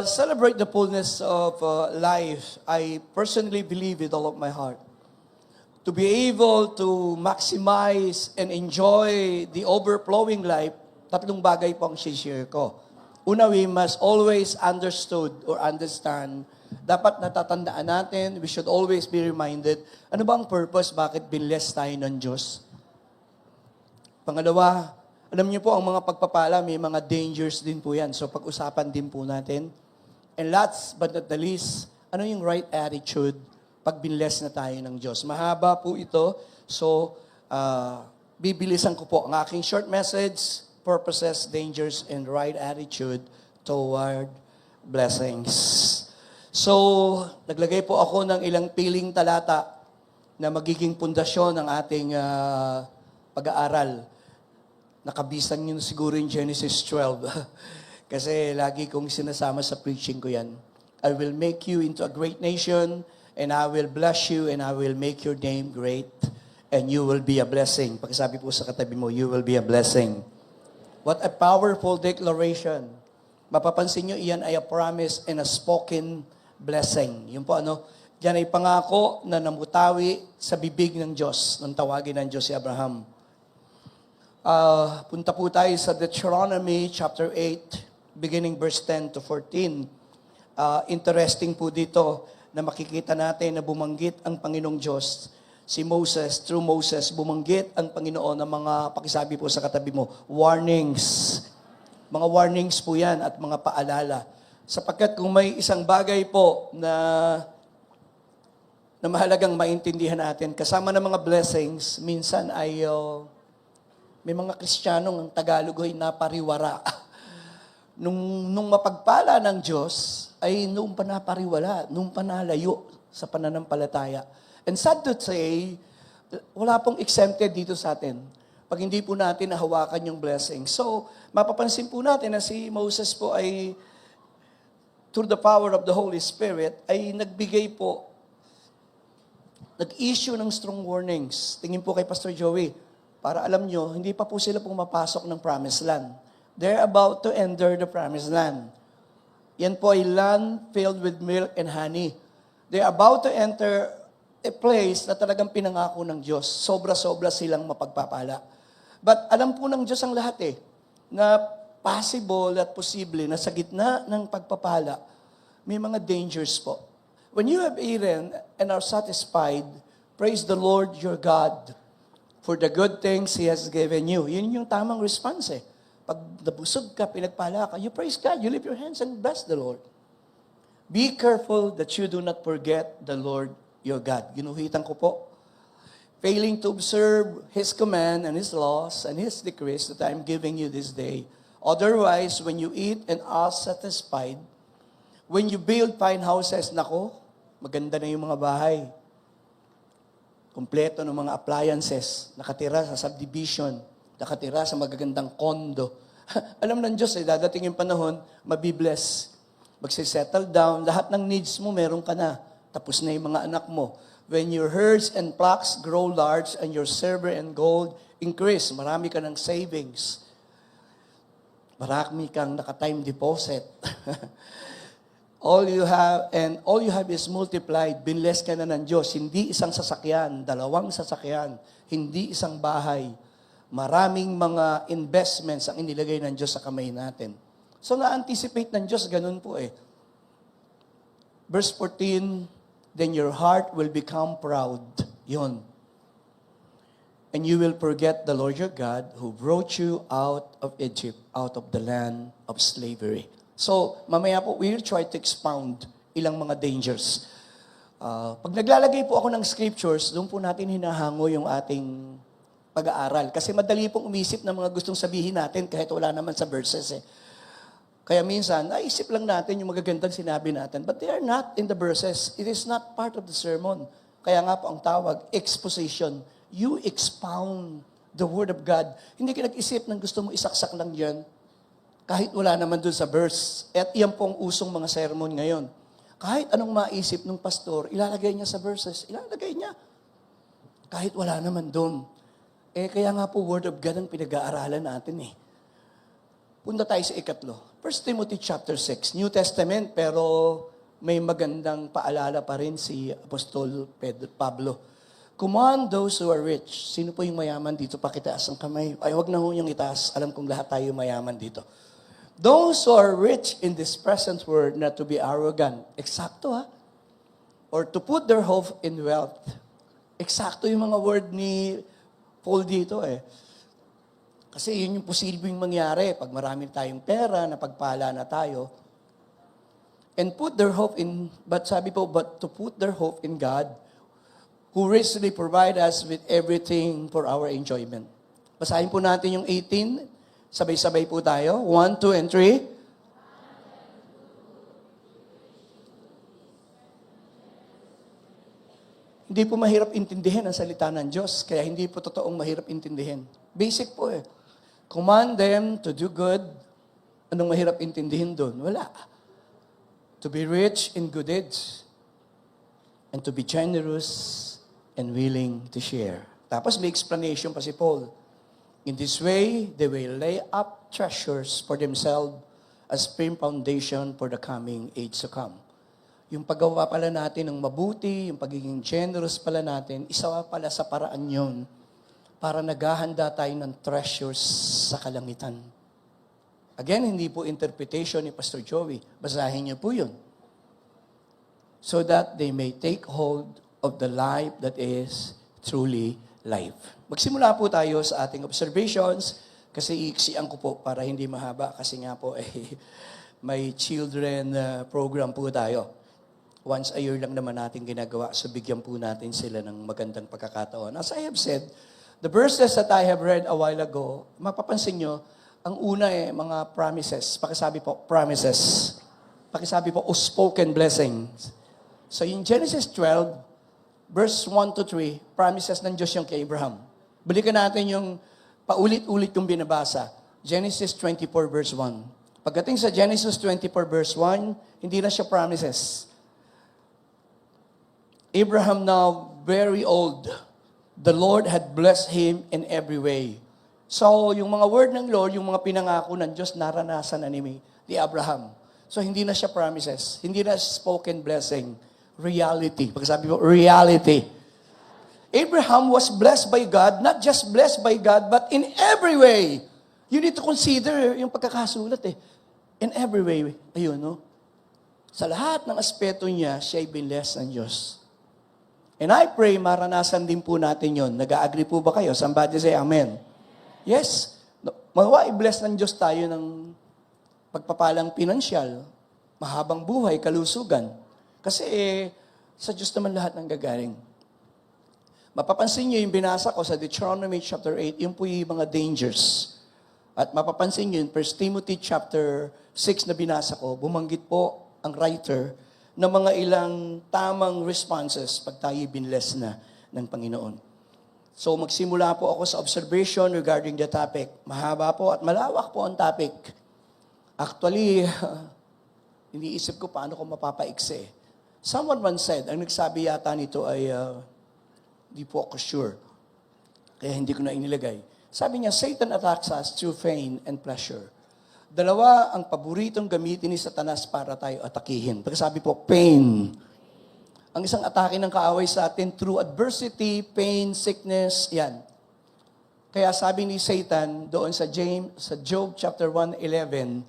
celebrate the fullness of life, I personally believe with all of my heart. To be able to maximize and enjoy the overflowing life, tatlong bagay po ang share ko. Una, we must always understood or understand, dapat natatandaan natin, we should always be reminded, ano ba ang purpose, bakit binless tayo ng Diyos? Pangalawa, alam niyo po, ang mga pagpapala, may mga dangers din po yan. So pag-usapan din po natin. And last but not the least, ano yung right attitude pag binless na tayo ng Diyos? Mahaba po ito. So, bibilisan ko po ang aking short message, purposes, dangers, and right attitude toward blessings. So, naglagay po ako ng ilang piling talata na magiging pundasyon ng ating pag-aaral. Nakabisan nyo siguro yung Genesis 12. Kasi lagi kong sinasama sa preaching ko yan. I will make you into a great nation, and I will bless you, and I will make your name great, and you will be a blessing. Pagkasabi po sa katabi mo, you will be a blessing. What a powerful declaration. Mapapansin nyo, iyan ay a promise and a spoken blessing. Yun po ano, yan ay pangako na namutawi sa bibig ng Diyos, nang tawagin ng Diyos si Abraham. Punta po tayo sa Deuteronomy chapter 8, beginning verse 10 to 14. Interesting po dito na makikita natin na bumanggit ang Panginoong Diyos. Si Moses, through Moses, bumanggit ang Panginoon ng mga, pakisabi po sa katabi mo, warnings. Mga warnings po yan at mga paalala. Sapagkat kung may isang bagay po na mahalagang maintindihan natin, kasama ng mga blessings, minsan ay may mga Kristiyanong ang Tagalog ay napariwara. Nung mapagpala ng Diyos, ay noong panapariwala, noong panalayo sa pananampalataya. And sad to say, wala pong exempted dito sa atin pag hindi po natin nahawakan yung blessing. So, mapapansin po natin na si Moses po ay, through the power of the Holy Spirit, ay nagbigay po, nag-issue ng strong warnings. Tingin po kay Pastor Joey, para alam nyo, hindi pa po sila pumapasok ng promised land. They're about to enter the promised land. Yan po ay land filled with milk and honey. They're about to enter a place na talagang pinangako ng Diyos. Sobra-sobra silang mapagpapala. But alam po ng Diyos ang lahat na possible at posible na sa gitna ng pagpapala, may mga dangers po. When you have eaten and are satisfied, praise the Lord your God for the good things He has given you. Yun yung tamang response Pag nabusog ka, pinagpala ka, you praise God, you lift your hands and bless the Lord. Be careful that you do not forget the Lord your God. Ginuhitan ko po. Failing to observe His command and His laws and His decrees that I am giving you this day. Otherwise, when you eat and are satisfied, when you build fine houses, nako, maganda na yung mga bahay. Kompleto ng mga appliances, nakatira sa subdivision, nakatira sa magagandang kondo. Alam ng Diyos, dadating yung panahon, mabibless. Magsisettle down, lahat ng needs mo, meron ka na. Tapos na yung mga anak mo. When your herds and flocks grow large and your silver and gold increase, marami ka ng savings. Marami kang naka-time deposit. All you have is multiplied. Binless ka na ng Diyos. Hindi isang sasakyan, dalawang sasakyan, hindi isang bahay. Maraming mga investments ang inilagay ng Diyos sa kamay natin. So na-anticipate ng Diyos, ganun po Verse 14, then your heart will become proud. Yun. And you will forget the Lord your God who brought you out of Egypt, out of the land of slavery. So, mamaya po, we'll try to expound ilang mga dangers. Pag naglalagay po ako ng scriptures, doon po natin hinahango yung ating pag-aaral. Kasi madali pong umisip ng mga gustong sabihin natin kahit wala naman sa verses Kaya minsan, naisip lang natin yung magagandang sinabi natin. But they are not in the verses. It is not part of the sermon. Kaya nga po ang tawag, exposition. You expound the Word of God. Hindi ka nag-isip ng gusto mo isaksak lang yan. Kahit wala naman dun sa verse. At iyan pong usong mga sermon ngayon. Kahit anong maisip ng pastor, ilalagay niya sa verses. Ilalagay niya. Kahit wala naman dun. Kaya nga po, Word of God ang pinag-aaralan natin Punta tayo sa ikatlo. 1 Timothy chapter 6, New Testament, pero may magandang paalala pa rin si Apostol Pablo. Command those who are rich. Sino po yung mayaman dito? Pakitaas ang kamay. Ay, wag na ho yung itaas. Alam kong lahat tayo mayaman dito. Those who are rich in this present world not to be arrogant. Eksakto ha? Or to put their hope in wealth. Eksakto yung mga word ni Paul dito eh. Kasi yun yung posibleng mangyari pag marami tayong pera, napagpala na tayo. And put their hope in, but sabi po, but to put their hope in God, who richly provide us with everything for our enjoyment. Basahin po natin yung 18. Sabay-sabay po tayo. 1, 2, and 3. Hindi po mahirap intindihin ang salita ng Diyos, kaya hindi po totoong mahirap intindihin. Basic po eh. Command them to do good. Anong mahirap intindihin doon? Wala. To be rich in good deeds and to be generous and willing to share. Tapos may explanation pa si Paul. In this way, they will lay up treasures for themselves as firm foundation for the coming age to come. Yung paggawa pala natin ng mabuti, yung pagiging generous pala natin, isa pala sa paraan yun para naghahanda tayo ng treasures sa kalangitan. Again, hindi po interpretation ni Pastor Joey. Basahin niyo po yun. So that they may take hold of the life that is truly life. Magsimula po tayo sa ating observations kasi iiksian ko po para hindi mahaba kasi nga po may children program po tayo. Once a year lang naman natin ginagawa so bigyan po natin sila ng magandang pagkakataon. As I have said, the verses that I have read a while ago, mapapansin nyo, ang una mga promises. Pakisabi po, promises. Pakisabi po, spoken blessings. So in Genesis 12, verse 1 to 3, promises ng Diyos yung kay Abraham. Balikan natin yung paulit-ulit yung binabasa. Genesis 24 verse 1. Pagdating sa Genesis 24 verse 1, hindi na siya promises. Abraham now very old. The Lord had blessed him in every way. So, yung mga word ng Lord, yung mga pinangako ng Diyos, naranasan na ni Abraham. So, hindi na siya promises. Hindi na spoken blessing. Reality. Pagkasabi mo, reality. Abraham was blessed by God, not just blessed by God, but in every way. You need to consider yung pagkakasulat In every way. Ayun, no? Sa lahat ng aspeto niya, siya ay binless ng Diyos. And I pray, maranasan din po natin yon. Nag-agree po ba kayo? Somebody say amen. Yes. Mawa, i-bless ng Diyos tayo ng pagpapalang pinansyal, mahabang buhay, kalusugan. Kasi sa Diyos naman lahat ng gagaling. Mapapansin niyo yung binasa ko sa Deuteronomy chapter 8, yung po yung mga dangers. At mapapansin niyo yung 1 Timothy chapter 6 na binasa ko, bumanggit po ang writer ng mga ilang tamang responses pag tayo binless na ng Panginoon. So magsimula po ako sa observation regarding the topic. Mahaba po at malawak po ang topic. Actually, iniisip ko paano ko mapapaiksi. Someone once said, ang nagsabi yata nito ay, di po ako sure. Kaya hindi ko na inilagay. Sabi niya, Satan attacks us through pain and pleasure. Dalawa ang paboritong gamitin ni Satanas para tayo atakihin. Sabi po, pain. Ang isang atake ng kaaway sa atin through adversity, pain, sickness, yan. Kaya sabi ni Satan doon sa Job chapter 1:11,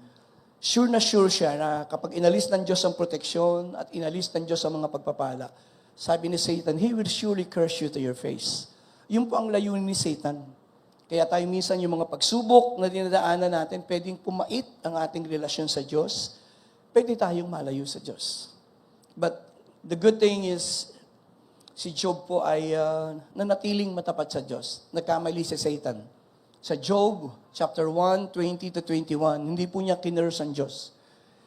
sure na sure siya na kapag inalis ng Diyos ang proteksyon at inalis ng Diyos ang mga pagpapala, sabi ni Satan, He will surely curse you to your face. Yun po ang layunin ni Satan. Kaya tayo minsan yung mga pagsubok na dinadaanan natin, pwedeng pumait ang ating relasyon sa Diyos, pwede tayong malayo sa Diyos. But the good thing is, si Job po ay nanatiling matapat sa Diyos. Nagkamali si Satan. Sa Job, chapter 1, 20 to 21, hindi po niya kinurse ang Diyos.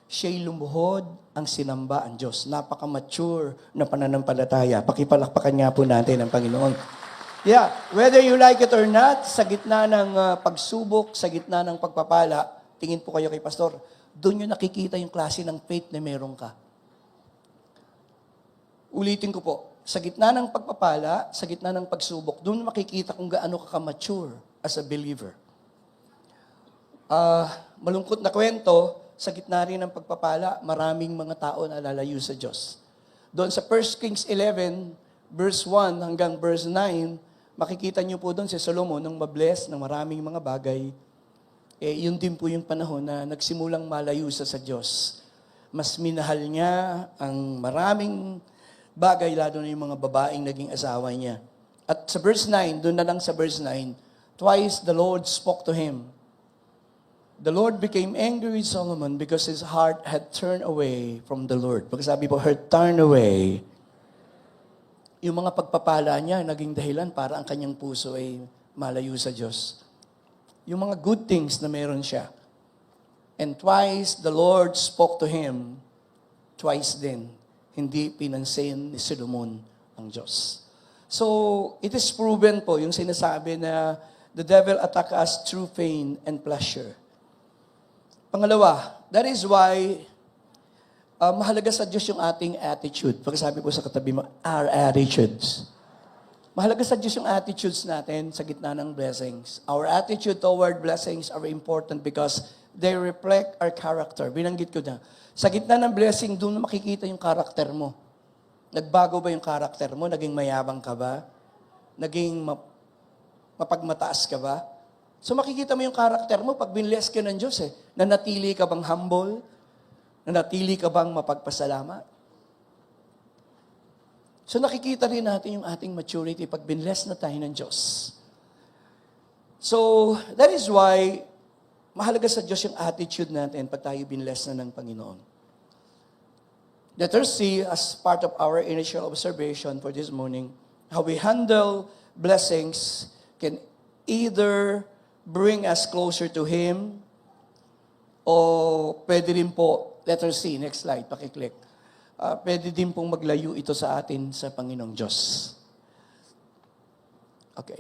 Siya'y lumuhod ang sinamba ang Diyos. Napaka-mature na pananampalataya. Pakipalakpakan nga po natin ang Panginoon. Yeah, whether you like it or not, sa gitna ng pagsubok, sa gitna ng pagpapala, tingin po kayo kay Pastor, doon nyo nakikita yung klase ng faith na meron ka. Ulitin ko po, sa gitna ng pagpapala, sa gitna ng pagsubok, doon makikita kung gaano ka ka-mature as a believer. Malungkot na kwento, sa gitna rin ng pagpapala, maraming mga tao na lalayo sa Diyos. Doon sa 1 Kings 11, verse 1 hanggang verse 9, makikita niyo po doon si Solomon nang mabless ng maraming mga bagay. Yun din po yung panahon na nagsimulang malayo sa Diyos. Mas minahal niya ang maraming bagay, lalo na yung mga babaeng naging asawa niya. At sa verse 9, doon na lang sa verse 9, twice the Lord spoke to him. The Lord became angry with Solomon because his heart had turned away from the Lord. Pagkasabi po, had turned away. Yung mga pagpapala niya, naging dahilan para ang kanyang puso ay malayo sa Diyos. Yung mga good things na meron siya. And twice the Lord spoke to him, twice din, hindi pinansin ni Solomon ang Diyos. So, it is proven po yung sinasabi na the devil attack us through pain and pleasure. Pangalawa, that is why mahalaga sa Diyos yung ating attitude. Pagkasabi po sa katabi mo, our attitudes. Mahalaga sa Diyos yung attitudes natin sa gitna ng blessings. Our attitude toward blessings are important because they reflect our character. Binanggit ko na. Sa gitna ng blessing, doon makikita yung character mo. Nagbago ba yung character mo? Naging mayabang ka ba? Naging mapagmataas ka ba? So makikita mo yung character mo pag binless ka ng Diyos eh. Nanatili ka bang humble? Nanatili ka bang mapagpasalamat? So nakikita rin natin yung ating maturity pag binless na tayo ng Diyos. So that is why mahalaga sa Diyos yung attitude natin pag tayo binless na ng Panginoon. Let us see as part of our initial observation for this morning, how we handle blessings can either bring us closer to Him, o pwede rin po, letter C, next slide, pakiclick. Pwede din pong maglayo ito sa atin sa Panginoong Diyos. Okay,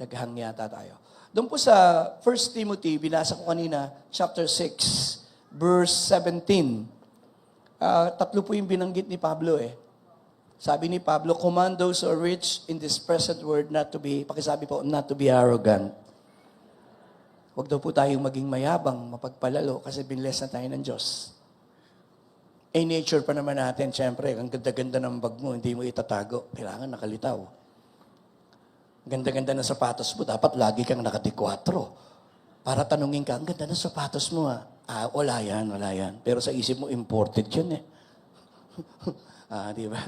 naghang yata tayo. Doon po sa 1 Timothy, binasa ko kanina, chapter 6, verse 17. Tatlo po yung binanggit ni Pablo eh. Sabi ni Pablo, command those who are rich in this present world not to be, pakisabi po, not to be arrogant. Huwag daw po tayong maging mayabang, mapagpalalo, kasi binless na tayo ng Diyos. Nature pa naman natin, syempre, ang ganda-ganda ng bag mo, hindi mo itatago. Kailangan nakalitaw. Ganda-ganda ng sapatos mo, dapat lagi kang nakadikwatro. Para tanungin ka, ang ganda ng sapatos mo ha. Wala yan, wala yan. Pero sa isip mo, imported yun eh. Di ba?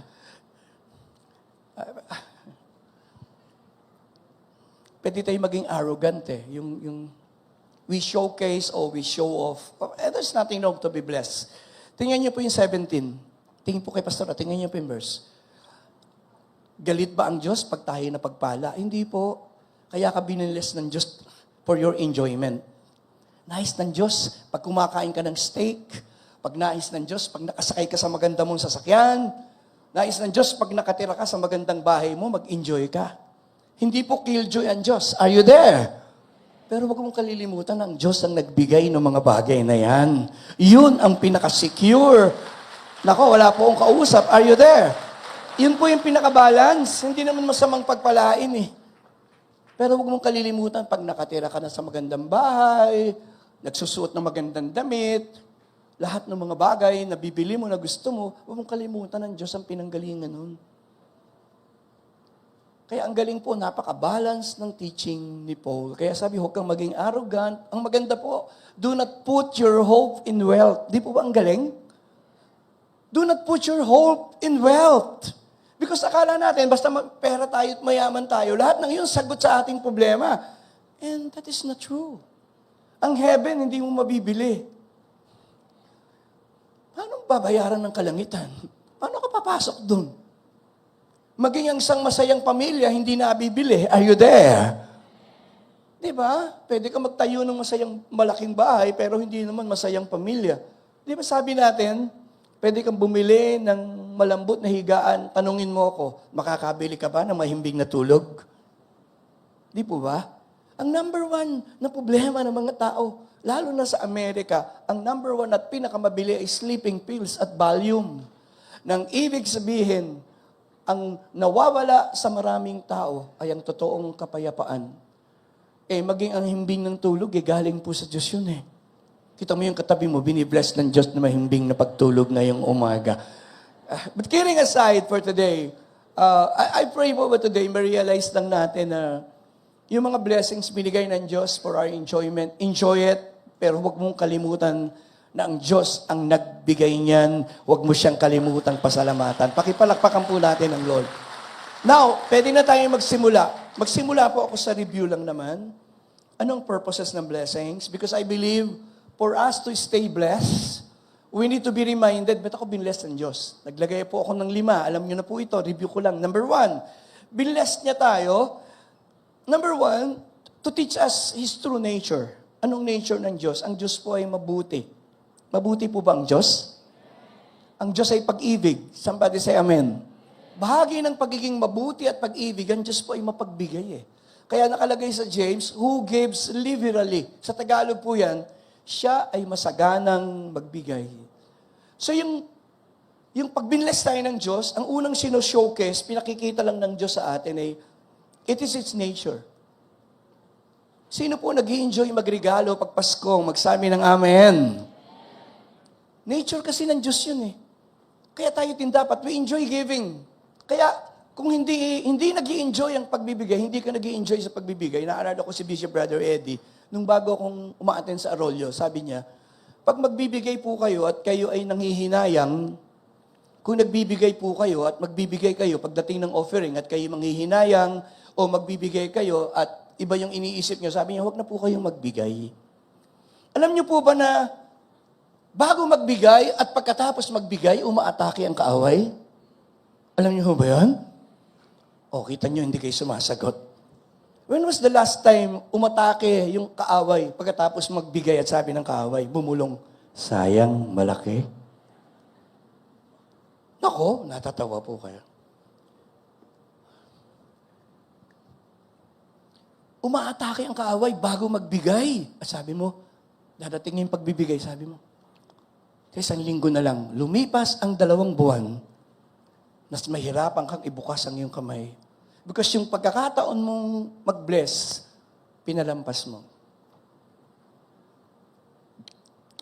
Pwede tayo maging arrogant eh. Yung we showcase or we show off. There's nothing wrong to be blessed. Tingnan niyo po yung 17. Tingin po kay Pastor, tingnan niyo po yung verse. Galit ba ang Diyos pag tayo napagpala? Hindi po. Kaya ka biniless ng Diyos for your enjoyment. Nais ng Diyos pag kumakain ka ng steak, pag nais ng Diyos pag nakasakay ka sa maganda mong sasakyan, nais ng Diyos pag nakatira ka sa magandang bahay mo, mag-enjoy ka. Hindi po killjoy ang Diyos. Are you there? Pero wag mong kalilimutan, ang Diyos ang nagbigay ng mga bagay na yan. Yun ang pinaka-secure. Nako, wala po akong kausap. Are you there? Yun po yung pinaka-balance. Hindi naman masamang pagpalain eh. Pero wag mong kalilimutan, pag nakatira ka na sa magandang bahay, nagsusuot ng magandang damit, lahat ng mga bagay na bibili mo, na gusto mo, wag mong kalimutan, ang Diyos ang pinanggalingan nun. Kaya ang galing po, napaka-balance ng teaching ni Paul. Kaya sabi, huwag kang maging arrogant. Ang maganda po, do not put your hope in wealth. Di po ba ang galing? Do not put your hope in wealth. Because akala natin, basta pera tayo at mayaman tayo, lahat ng yun sagot sa ating problema. And that is not true. Ang heaven, hindi mo mabibili. Paano babayaran ng kalangitan? Paano ka papasok dun? Maging ang isang masayang pamilya, hindi na bibili. Are you there? Di ba? Pwede ka magtayo ng masayang malaking bahay, pero hindi naman masayang pamilya. Di ba sabi natin, pwede kang bumili ng malambot na higaan, tanungin mo ako, makakabili ka ba ng mahimbing na tulog? Di po ba? Ang number one na problema ng mga tao, lalo na sa Amerika, ang number one at pinakamabili ay sleeping pills at Valium. Nang ibig sabihin, ang nawawala sa maraming tao ay ang totoong kapayapaan. maging ang himbing ng tulog, galing po sa Diyos yun eh. Kita mo yung katabi mo, binibless ng Diyos na mahimbing na pagtulog ngayong umaga. But kidding aside for today, I pray po ba today, ma-realize lang natin na yung mga blessings binigay ng Diyos for our enjoyment, enjoy it, pero huwag mong kalimutan na ang Diyos ang nagbigay niyan, huwag mo siyang kalimutang pasalamatan. Pakipalakpakan po natin ang Lord. Now, pwede na tayong magsimula. Magsimula po ako sa review lang naman. Anong purposes ng blessings? Because I believe, for us to stay blessed, we need to be reminded, ba't ako binless ng Diyos? Naglagay po ako ng 5. Alam niyo na po ito, review ko lang. Number 1, binless niya tayo. Number 1, to teach us His true nature. Anong nature ng Diyos? Ang Diyos po ay mabuti. Mabuti po ba ang Diyos? Ang Diyos ay pag-ibig. Somebody say amen. Bahagi ng pagiging mabuti at pag-ibig, ang Diyos po ay mapagbigay eh. Kaya nakalagay sa James, who gives liberally. Sa Tagalog po yan, siya ay masaganang magbigay. So yung pagbinless tayo ng Diyos, ang unang sino-showcase, pinakikita lang ng Diyos sa atin ay, it is its nature. Sino po nag-i-enjoy magregalo pag Pasko, magsabi ng Amen? Nature kasi ng Diyos yun eh. Kaya tayo din dapat, we enjoy giving. Kaya kung hindi nag-i-enjoy ang pagbibigay, hindi ka nag-i-enjoy sa pagbibigay. Naalala ko si Bishop Brother Eddie, nung bago akong umaattend sa Arroyo, sabi niya, pag magbibigay po kayo at kayo ay nanghihinayang, kung nagbibigay po kayo at magbibigay kayo pagdating ng offering at kayo manghihinayang o magbibigay kayo at iba yung iniisip niyo, sabi niya, huwag na po kayong magbigay. Alam niyo po ba na bago magbigay at pagkatapos magbigay, umaatake ang kaaway? Alam niyo ba yan? O, kita niyo, hindi kayo sumasagot. When was the last time umatake yung kaaway pagkatapos magbigay at sabi ng kaaway, bumulong, sayang, malaki? Nako, natatawa po kayo. Umaatake ang kaaway bago magbigay. At sabi mo, dadating yung pagbibigay, sabi mo, isang linggo na lang, lumipas ang 2 buwan, mas mahirapan kang ibukas ang iyong kamay. Because yung pagkakataon mong mag-bless, pinalampas mo.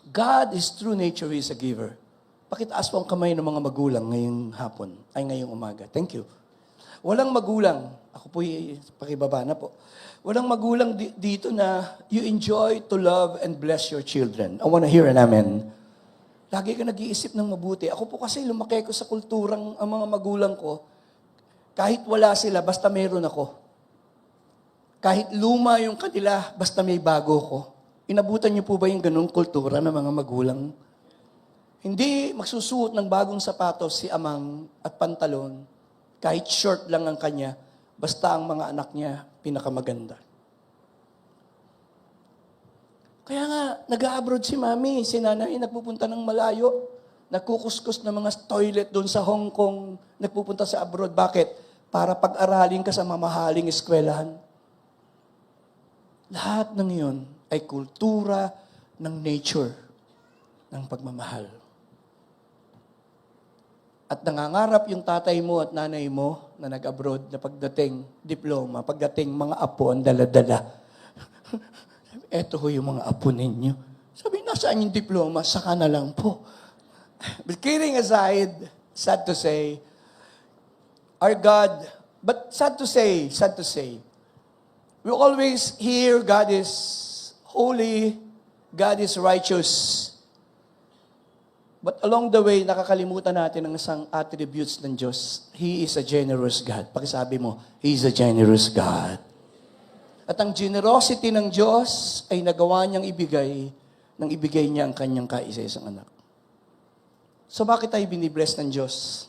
God is true nature, He is a giver. Pakitaas po ang kamay ng mga magulang ngayong hapon, ay ngayong umaga. Thank you. Walang magulang, ako po pakibaba na po. Walang magulang dito na you enjoy to love and bless your children. I want to hear an amen. Lagi ka nag-iisip ng mabuti. Ako po kasi lumaki ko sa kulturang ang mga magulang ko, kahit wala sila, basta meron ako. Kahit luma yung kanila, basta may bago ko. Inabutan niyo po ba yung ganung kultura ng mga magulang? Hindi magsusuot ng bagong sapatos si amang at pantalon, kahit short lang ang kanya, basta ang mga anak niya pinakamaganda. Kaya nga, nag-a-abroad si mami, si nanay, nagpupunta ng malayo, nagkukuskus ng mga toilet doon sa Hong Kong, nagpupunta sa abroad. Bakit? Para pag-aralin ka sa mamahaling eskwelahan. Lahat ng iyon ay kultura ng nature, ng pagmamahal. At nangangarap yung tatay mo at nanay mo na nag-abroad na pagdating diploma, pagdating mga apo ang dala-dala. Eto ho yung mga apo ninyo. Sabi, nasaan yung diploma? Saka na lang po. But kidding aside, sad to say, our God, but sad to say, we always hear God is holy, God is righteous. But along the way, nakakalimutan natin ang isang attributes ng Diyos. He is a generous God. Pakisabi mo, He is a generous God. At ang generosity ng Diyos ay nagawa niyang ibigay nang ibigay niya ang kanyang kaisa-isang anak. So bakit tayo binibless ng Diyos?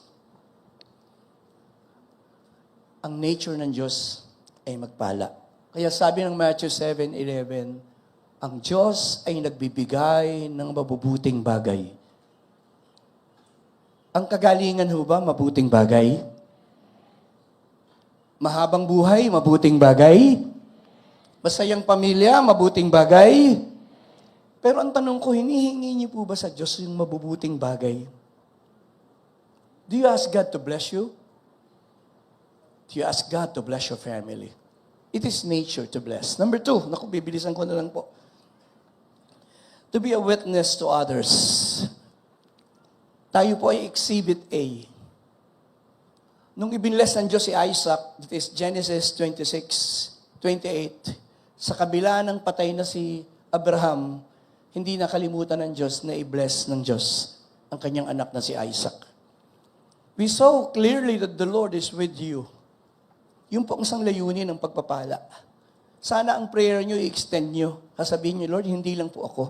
Ang nature ng Diyos ay magpala. Kaya sabi ng Matthew 7:11, ang Diyos ay nagbibigay ng mabubuting bagay. Ang kagalingan ho ba, mabuting bagay? Mahabang buhay, mabuting bagay? Masayang pamilya, mabuting bagay? Pero ang tanong ko, hinihingi niyo po ba sa Diyos yung mabubuting bagay? Do you ask God to bless you? Do you ask God to bless your family? It is nature to bless. Number 2, naku, bibilisan ko na lang po. To be a witness to others. Tayo po ay exhibit A. Nung ibinless ng Diyos si Isaac, that is Genesis 26:28, sa kabila ng patay na si Abraham, hindi nakalimutan ng Diyos na i-bless ng Diyos ang kanyang anak na si Isaac. We saw clearly that the Lord is with you. Yung po ang isang layunin ng pagpapala. Sana ang prayer nyo, i-extend nyo. Sasabihin nyo, Lord, hindi lang po ako.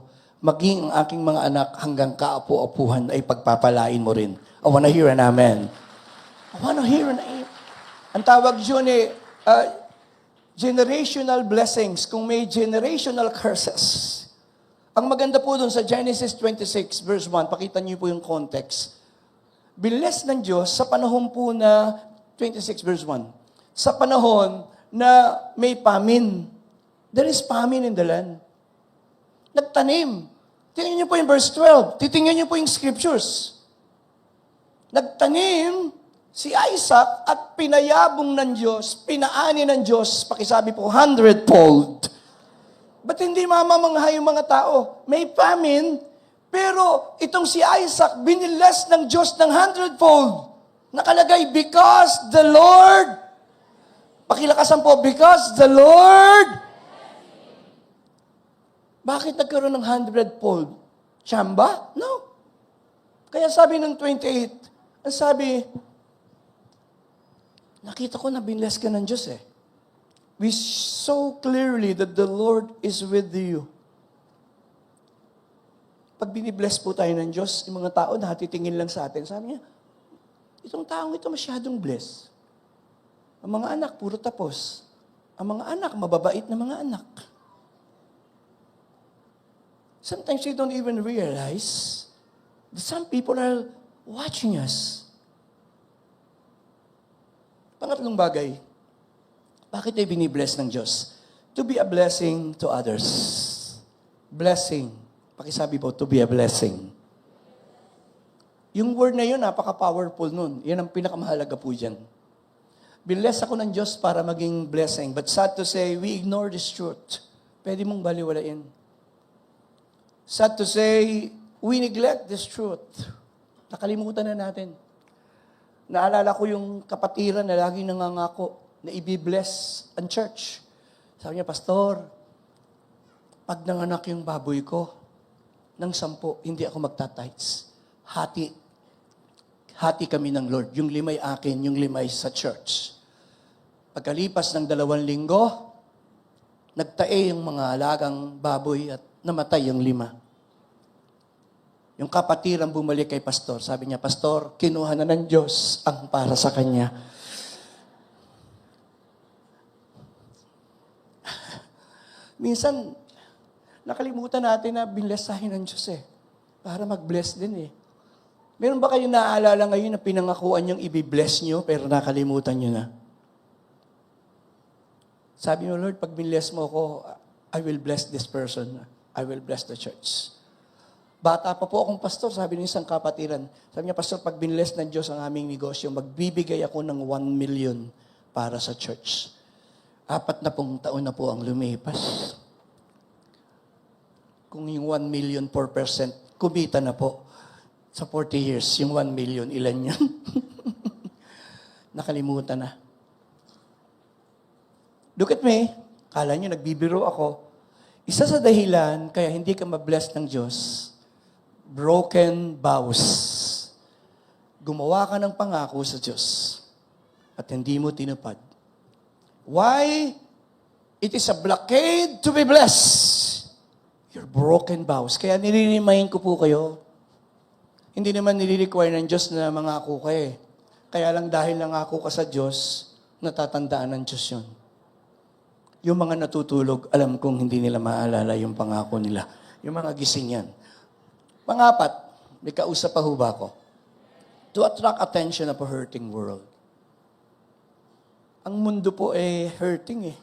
Maging ang aking mga anak hanggang kaapu-apuhan ay pagpapalain mo rin. I wanna hear an amen. I wanna hear an amen. Ang tawag dyan generational blessings, kung may generational curses. Ang maganda po dun sa Genesis 26 verse 1, pakita niyo po yung context. Binless ng Diyos sa panahon po na, 26 verse 1, sa panahon na may famine. There is famine in the land. Nagtanim. Tingnan niyo po yung verse 12. Titingnan niyo po yung scriptures. Nagtanim si Isaac at pinayabong ng Diyos, pinaani ng Diyos, pakisabi po, 100-fold. Ba't hindi mamamangha yung mga tao? May famine, pero itong si Isaac, biniles ng Diyos ng 100-fold. Nakalagay, because the Lord, pakilakasan po, because the Lord, bakit nagkaroon ng 100-fold? Tsamba? No. Kaya sabi ng 28, ang sabi, nakita ko na binless ka ng Diyos eh. We saw clearly that the Lord is with you. Pag binibless po tayo ng Diyos, yung mga tao na titingin lang sa atin, sabi niya, itong taong ito masyadong bless. Ang mga anak, puro tapos. Ang mga anak, mababait na mga anak. Sometimes you don't even realize that some people are watching us. Pangatlong bagay, bakit tayo binibless ng Diyos? To be a blessing to others. Blessing. Pakisabi po, to be a blessing. Yung word na yun, napaka-powerful nun. Yan ang pinakamahalaga po dyan. Binless ako ng Diyos para maging blessing. But sad to say, we ignore this truth. Pwede mong baliwalain. Sad to say, we neglect this truth. Nakalimutan na natin. Naalala ko yung kapatiran na laging nangangako na i-bless ang church. Sabi niya, Pastor, pag nanganak yung baboy ko, ng 10, hindi ako magta-tithes. Hati kami ng Lord. Yung 5 akin, yung 5 sa church. Pagkalipas ng 2 linggo, nagtae yung mga alagang baboy at namatay yung 5. Yung kapatiran bumalik kay pastor. Sabi niya, Pastor, kinuha na ng Diyos ang para sa kanya. Minsan, nakalimutan natin na binlesahin ng Diyos eh. Para mag-bless din eh. Meron ba kayo naaalala ngayon na pinangakuan niyong i-bless niyo pero nakalimutan niyo na? Sabi mo, Lord, pag binless mo ako, I will bless this person. I will bless the church. Bata pa po akong pastor, sabi ng isang kapatiran. Sabi niya, Pastor, pag binless ng Diyos ang aming negosyo, magbibigay ako ng 1 million para sa church. 40 taon na po ang lumipas. Kung yung 1 million 4%, kumita na po. Sa 40 years, yung 1 million, ilan yan? Nakalimutan na. Look at me. Kala nyo, nagbibiro ako. Isa sa dahilan, kaya hindi ka mabless ng Diyos, broken vows. Gumawa ka ng pangako sa Diyos at hindi mo tinupad. Why? It is a blockade to be blessed. Your broken vows. Kaya nililimayin ko po kayo. Hindi naman nilirequire ng Diyos na mangako kayo eh. Kaya lang dahil nangako ka sa Diyos, natatandaan ng Diyos yun. Yung mga natutulog, alam kong hindi nila maalala yung pangako nila. Yung mga gising yan. Pangapat, may kausap pa ho ba ako? To attract attention of a hurting world. Ang mundo po ay hurting eh.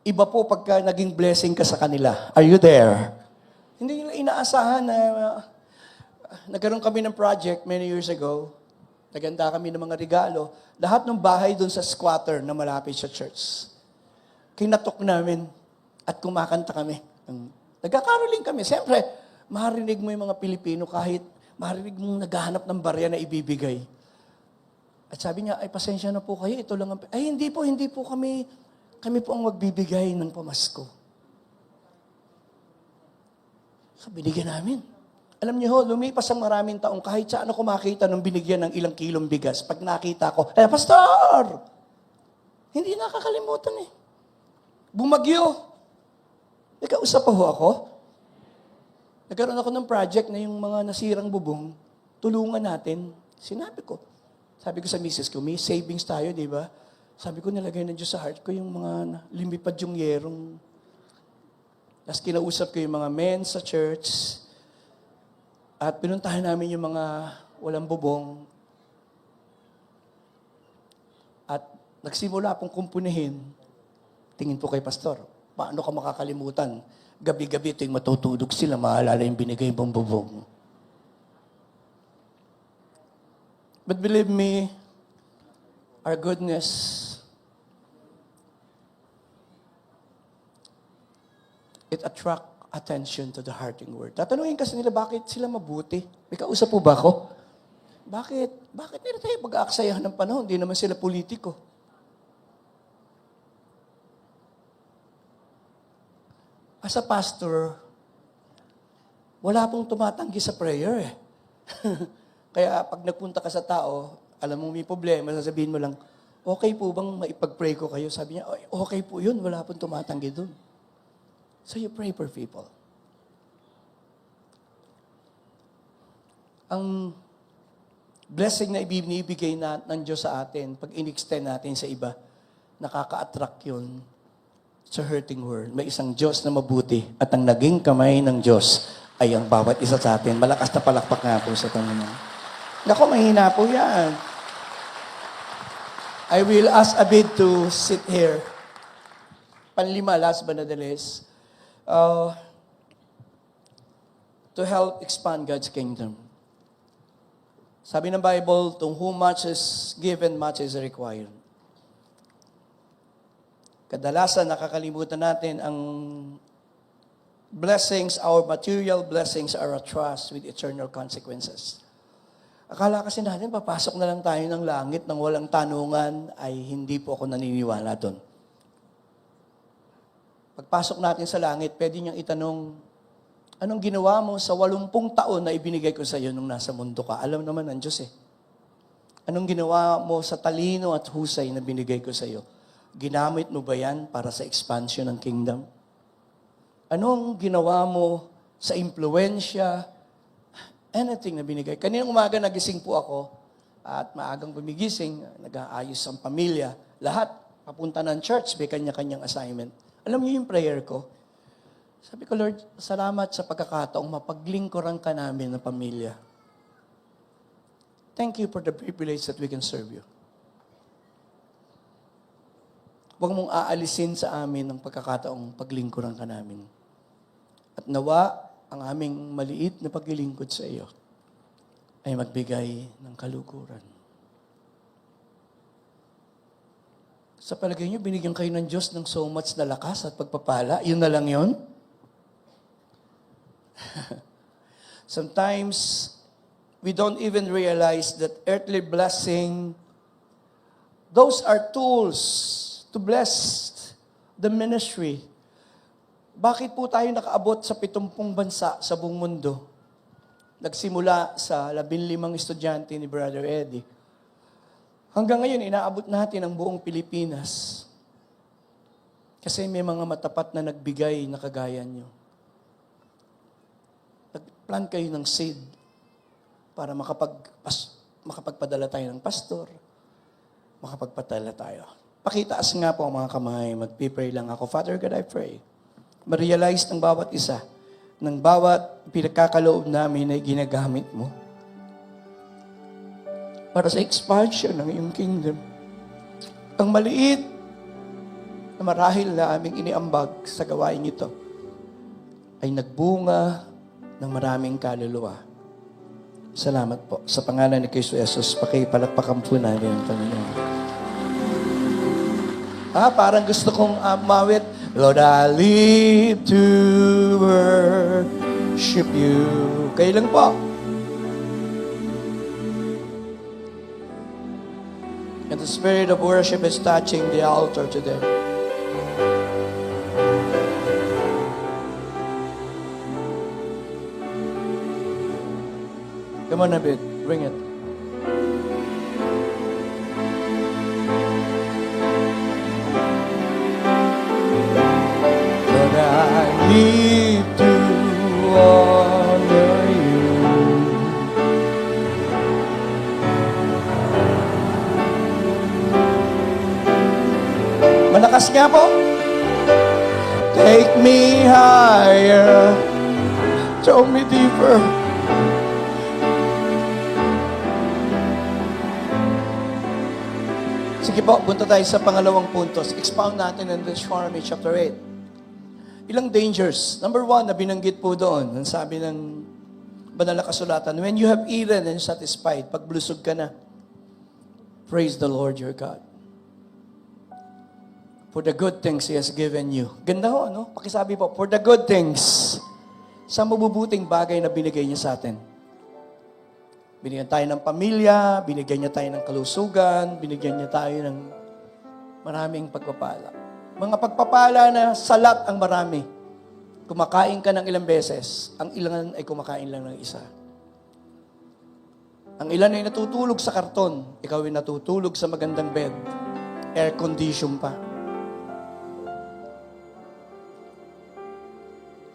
Iba po pagka naging blessing ka sa kanila. Are you there? Hindi nila inaasahan na nagkaroon kami ng project many years ago. Naganda kami ng mga regalo. Lahat ng bahay doon sa squatter na malapit sa church. Kinatok namin at kumakanta kami. Nagkakaroling kami. Siyempre, marinig mo yung mga Pilipino kahit marinig mong naghahanap ng barya na ibibigay. At sabi niya, ay pasensya na po kayo, ito lang ang... Ay hindi po kami po ang magbibigay ng pamasko. So, binigyan namin. Alam niyo ho, lumipas ang maraming taong kahit saan ako makita nung binigyan ng ilang kilong bigas, pag nakita ko, Pastor! Hindi nakakalimutan eh. Bumagyo. Nagkausap pa ho ako. Nagkaroon ako ng project na yung mga nasirang bubong, tulungan natin. Sabi ko sa misis ko, may savings tayo, di ba? Sabi ko, nilagay ng Diyos sa heart ko yung mga lumipad yung yerong. Tapos kinausap ko yung mga men sa church. At pinuntahan namin yung mga walang bubong. At nagsimula pong kumpunihin, tingin po kay Pastor, paano ka makakalimutan? Gabi-gabi ito yung matutulog sila, maalala yung binigay mong bubong. But believe me, our goodness, it attract attention to the hearting word. Tatanungin kasi nila, bakit sila mabuti? May kausap po ba ako? Bakit nila tayo pag-aaksayahan ng panahon? Hindi naman sila politiko. As a pastor, wala pong tumatanggi sa prayer eh. Kaya pag nagpunta ka sa tao, alam mo may problema, sasabihin mo lang, okay po bang maipag-pray ko kayo? Sabi niya, okay po yun, wala pong tumatanggi dun. So you pray for people. Ang blessing na ibibigay ng Diyos sa atin, pag in-extend natin sa iba, nakaka-attract yun sa hurting world. May isang Diyos na mabuti at ang naging kamay ng Diyos ay ang bawat isa sa atin. Malakas na palakpak nga po sa Panginoon. Naku, mahina po yan. I will ask Abid to sit here. Panlima, last but not the least, to help expand God's kingdom. Sabi ng Bible, to whom much is given, much is required. Kadalasan nakakalimutan natin ang blessings, our material blessings are a trust with eternal consequences. Akala kasi natin, papasok na lang tayo ng langit nang walang tanungan, ay hindi po ako naniniwala doon. Pagpasok natin sa langit, pwede niyang itanong, anong ginawa mo sa 80 taon na ibinigay ko sa iyo nung nasa mundo ka? Alam naman ng Diyos eh. Anong ginawa mo sa talino at husay na binigay ko sa iyo? Ginamit mo ba yan para sa expansion ng kingdom? Anong ginawa mo sa impluensya? Anything na binigay. Kaninang umaga nagising po ako at maagang gumigising, nag-aayos ang pamilya. Lahat, papunta ng church, may kanya-kanyang assignment. Alam niyo yung prayer ko? Sabi ko, Lord, salamat sa pagkakataong mapaglingkuran ka namin ng pamilya. Thank you for the privilege that we can serve you. Huwag mong aalisin sa amin ang pagkakataong paglingkuran ka namin. At nawa, ang aming maliit na paglilingkod sa iyo ay magbigay ng kalukuran. Sa palagay niyo, binigyan kayo ng Diyos ng so much na lakas at pagpapala. Yun na lang yun? Sometimes, we don't even realize that earthly blessing, those are tools to bless the ministry. Bakit po tayo nakaabot sa 70 bansa sa buong mundo? Nagsimula sa 15 estudyante ni Brother Eddie. Hanggang ngayon, inaabot natin ang buong Pilipinas. Kasi may mga matapat na nagbigay na kagaya nyo. Nag-plant kayo ng seed para makapagpadala tayo ng pastor, makapagpadala tayo. Pakitaas nga po ang mga kamay, mag-pray lang ako. Father God, I pray. Ma-realize ng bawat isa, ng bawat pinagkakaloob namin na ginagamit mo para sa expansion ng iyong kingdom. Ang maliit na marahil na aming iniambag sa gawain ito ay nagbunga ng maraming kaluluwa. Salamat po. Sa pangalan ni Kristo Jesus, pakipalakpakan po natin ang Panginoon. Parang gusto kong mawit. Lord, I live to worship you. Kayo lang po. And the spirit of worship is touching the altar today. Come on a bit. Bring it. Lord, I need to honor you. Malakas nga po. Take me higher. Throw me deeper. Sige po, punta tayo sa pangalawang puntos. Expound natin in Deuteronomy chapter 8. Ilang dangers. Number 1, na binanggit po doon. Ang sabi ng banal na kasulatan, when you have eaten and satisfied, pag blusog ka na, praise the Lord your God for the good things He has given you. Ganda ho, ano? Pakisabi po, for the good things, sa mabubuting bagay na binigay niya sa atin. Binigyan tayo ng pamilya, binigyan niya tayo ng kalusugan, binigyan niya tayo ng maraming pagpapala. Mga pagpapala na salat ang marami. Kumakain ka ng ilang beses, ang ilan ay kumakain lang ng isa. Ang ilan ay natutulog sa karton, ikaw ay natutulog sa magandang bed, air condition pa.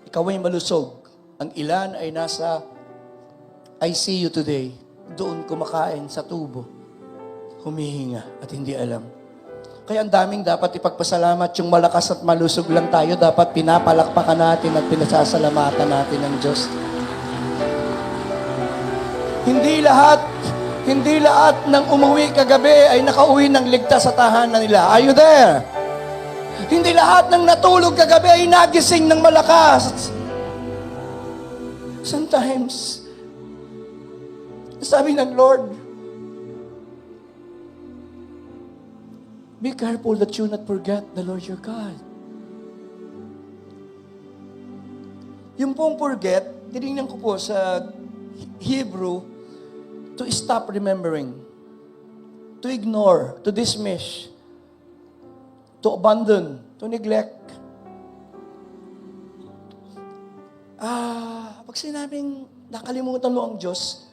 Ikaw ay malusog, ang ilan ay nasa ICU today, doon kumakain sa tubo, humihinga at hindi alam. Kaya ang daming dapat ipagpasalamat, yung malakas at malusog lang tayo, dapat pinapalakpakan natin at pinasasalamatan natin ng Diyos. Hindi lahat ng umuwi kagabi ay nakauwi ng ligtas sa tahanan nila. Are you there? Hindi lahat ng natulog kagabi ay nagising ng malakas. Sometimes, sabi ng Lord, be careful that you not forget the Lord your God. Yung pong forget, tinignan ko po sa Hebrew, to stop remembering, to ignore, to dismiss, to abandon, to neglect. Pag sinabing nakalimutan mo ang Diyos,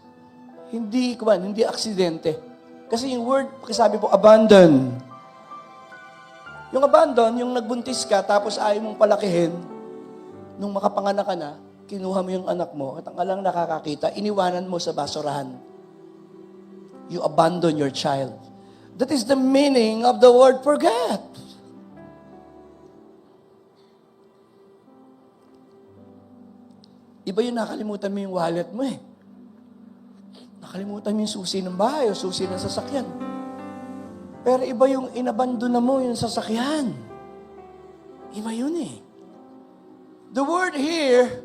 hindi aksidente. Kasi yung word, sabi po, abandon. Yung abandon, yung nagbuntis ka, tapos ayaw mong palakihin, nung makapanganak ka na, kinuha mo yung anak mo, at ang alang nakakakita, iniwanan mo sa basurahan. You abandon your child. That is the meaning of the word forget. Iba yung nakalimutan mo yung wallet mo eh. Nakalimutan mo yung susi ng bahay o susi ng sasakyan. Pero iba yung inabandon na mo yung sasakyan. Iba yun eh. The word here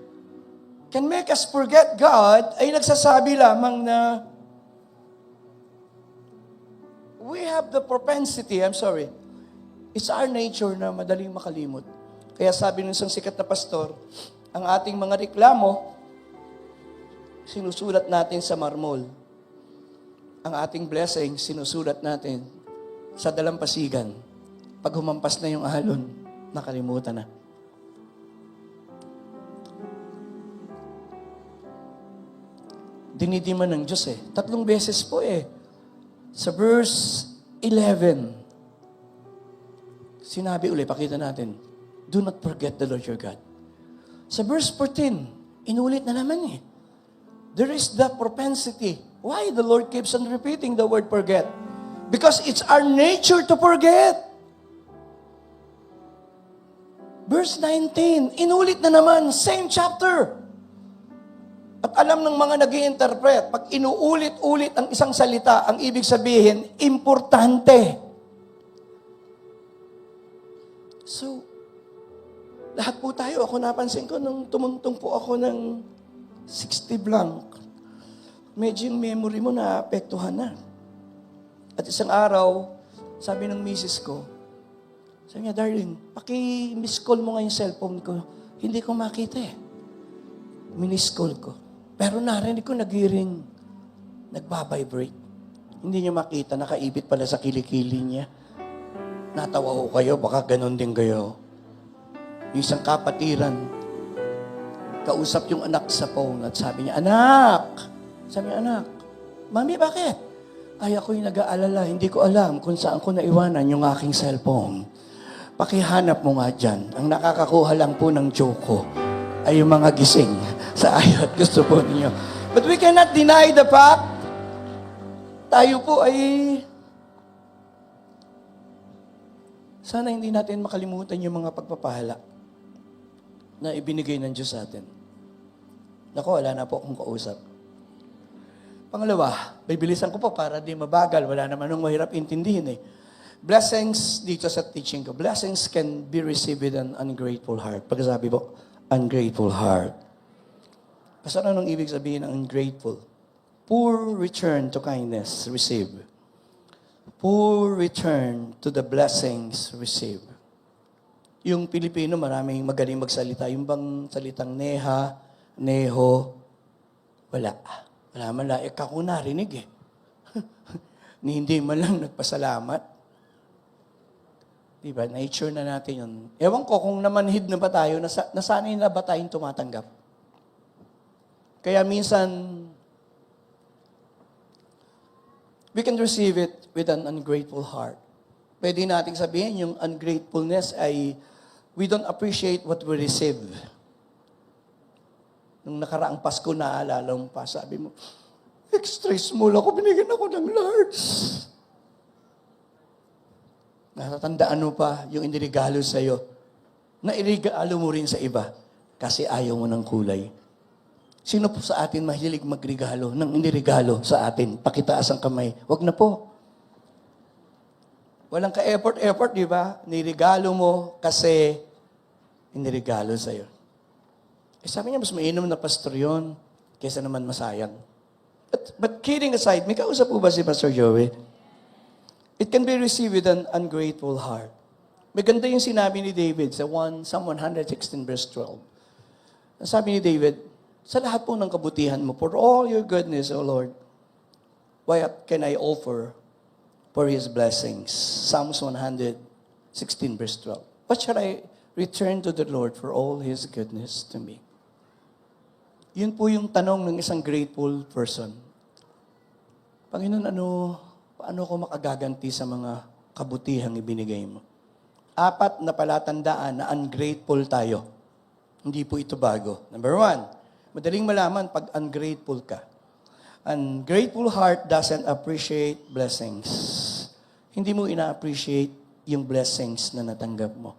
can make us forget God ay nagsasabi lamang na we have the propensity, it's our nature na madaling makalimot. Kaya sabi ng isang sikat na pastor, ang ating mga reklamo, sinusulat natin sa marmol. Ang ating blessing, sinusulat natin sa dalampasigan. Pag humampas na yung alon, nakalimutan na. Dinidiman ng Diyos eh. 3 beses po eh. Sa verse 11, sinabi uli, pakita natin, do not forget the Lord your God. Sa verse 14, inulit na naman eh. There is the propensity. Why the Lord keeps on repeating the word forget? Because it's our nature to forget. Verse 19, inulit na naman, same chapter. At alam ng mga nag-i-interpret, pag inuulit-ulit ang isang salita, ang ibig sabihin, importante. So, lahat po tayo, ako napansin ko nung tumuntong po ako ng 60 blank. medyo yung memory mo naapektuhan na. At isang araw, sabi ng misis ko, sabi niya, darling, paki-miss call mo nga yung cellphone ko. Hindi ko makita eh. Miss call ko. Pero narinig ko nag-ring, nagbabibrate. Hindi niya makita, nakaibit pala sa kilikili niya. Natawa ko kayo, baka ganun din kayo. Yung isang kapatiran, kausap yung anak sa phone at sabi niya, anak! Sabi niya, anak, mami, bakit? Ay, ako'y nag-aalala, hindi ko alam kung saan ko naiwanan yung aking cellphone. Pakihanap mo nga dyan. Ang nakakakuha lang po ng joke ko ay yung mga gising sa ayat. Gusto po ninyo. But we cannot deny the fact, tayo po ay sana hindi natin makalimutan yung mga pagpapahala na ibinigay ng Diyos sa atin. Naku, wala na po akong kausap. Pangalawa, bibilisan ko po para di mabagal. Wala naman nung mahirap intindihin eh. Blessings dito sa teaching ko. Blessings can be received with an ungrateful heart. Pagkasabi po, ungrateful heart. Kasi anong ibig sabihin ng ungrateful? Poor return to kindness received. Poor return to the blessings received. Yung Pilipino, maraming magaling magsalita. Yung bang salitang neha, neho, wala. Wala man lang. Kako narinig eh. Ni hindi man lang nagpasalamat. Diba? Nature na natin yun. Ewan ko kung namanhid na ba tayo, nasanay na ba tayong tumatanggap? Kaya minsan, we can receive it with an ungrateful heart. Pwede nating sabihin, yung ungratefulness ay we don't appreciate what we receive. Nung nakaraang Pasko, naaalala mo pa, sabi mo, extra small ako, binigyan ako ng large. Natatandaan mo pa yung inirigalo sa'yo, na irigalo mo rin sa iba kasi ayaw mo ng kulay. Sino po sa atin mahilig magregalo ng inirigalo sa atin? Pakitaas ang kamay. Wag na po. Walang ka-effort, di ba? Nirigalo mo kasi inirigalo sa'yo. Eh, sabi niya, mas mainam na pastor yun kaysa naman masayang. But kidding aside, may kausap po ba si Pastor Joey? It can be received with an ungrateful heart. Maganda yung sinabi ni David sa Psalm 116 verse 12. Ang sabi ni David, sa lahat po ng kabutihan mo, for all your goodness, O Lord, what can I offer for His blessings? Psalms 116 verse 12. What shall I return to the Lord for all His goodness to me? Yun po yung tanong ng isang grateful person. Panginoon, paano ko makagaganti sa mga kabutihang ibinigay mo? 4 na palatandaan na ungrateful tayo. Hindi po ito bago. Number 1, madaling malaman pag ungrateful ka. Ungrateful heart doesn't appreciate blessings. Hindi mo ina-appreciate yung blessings na natanggap mo.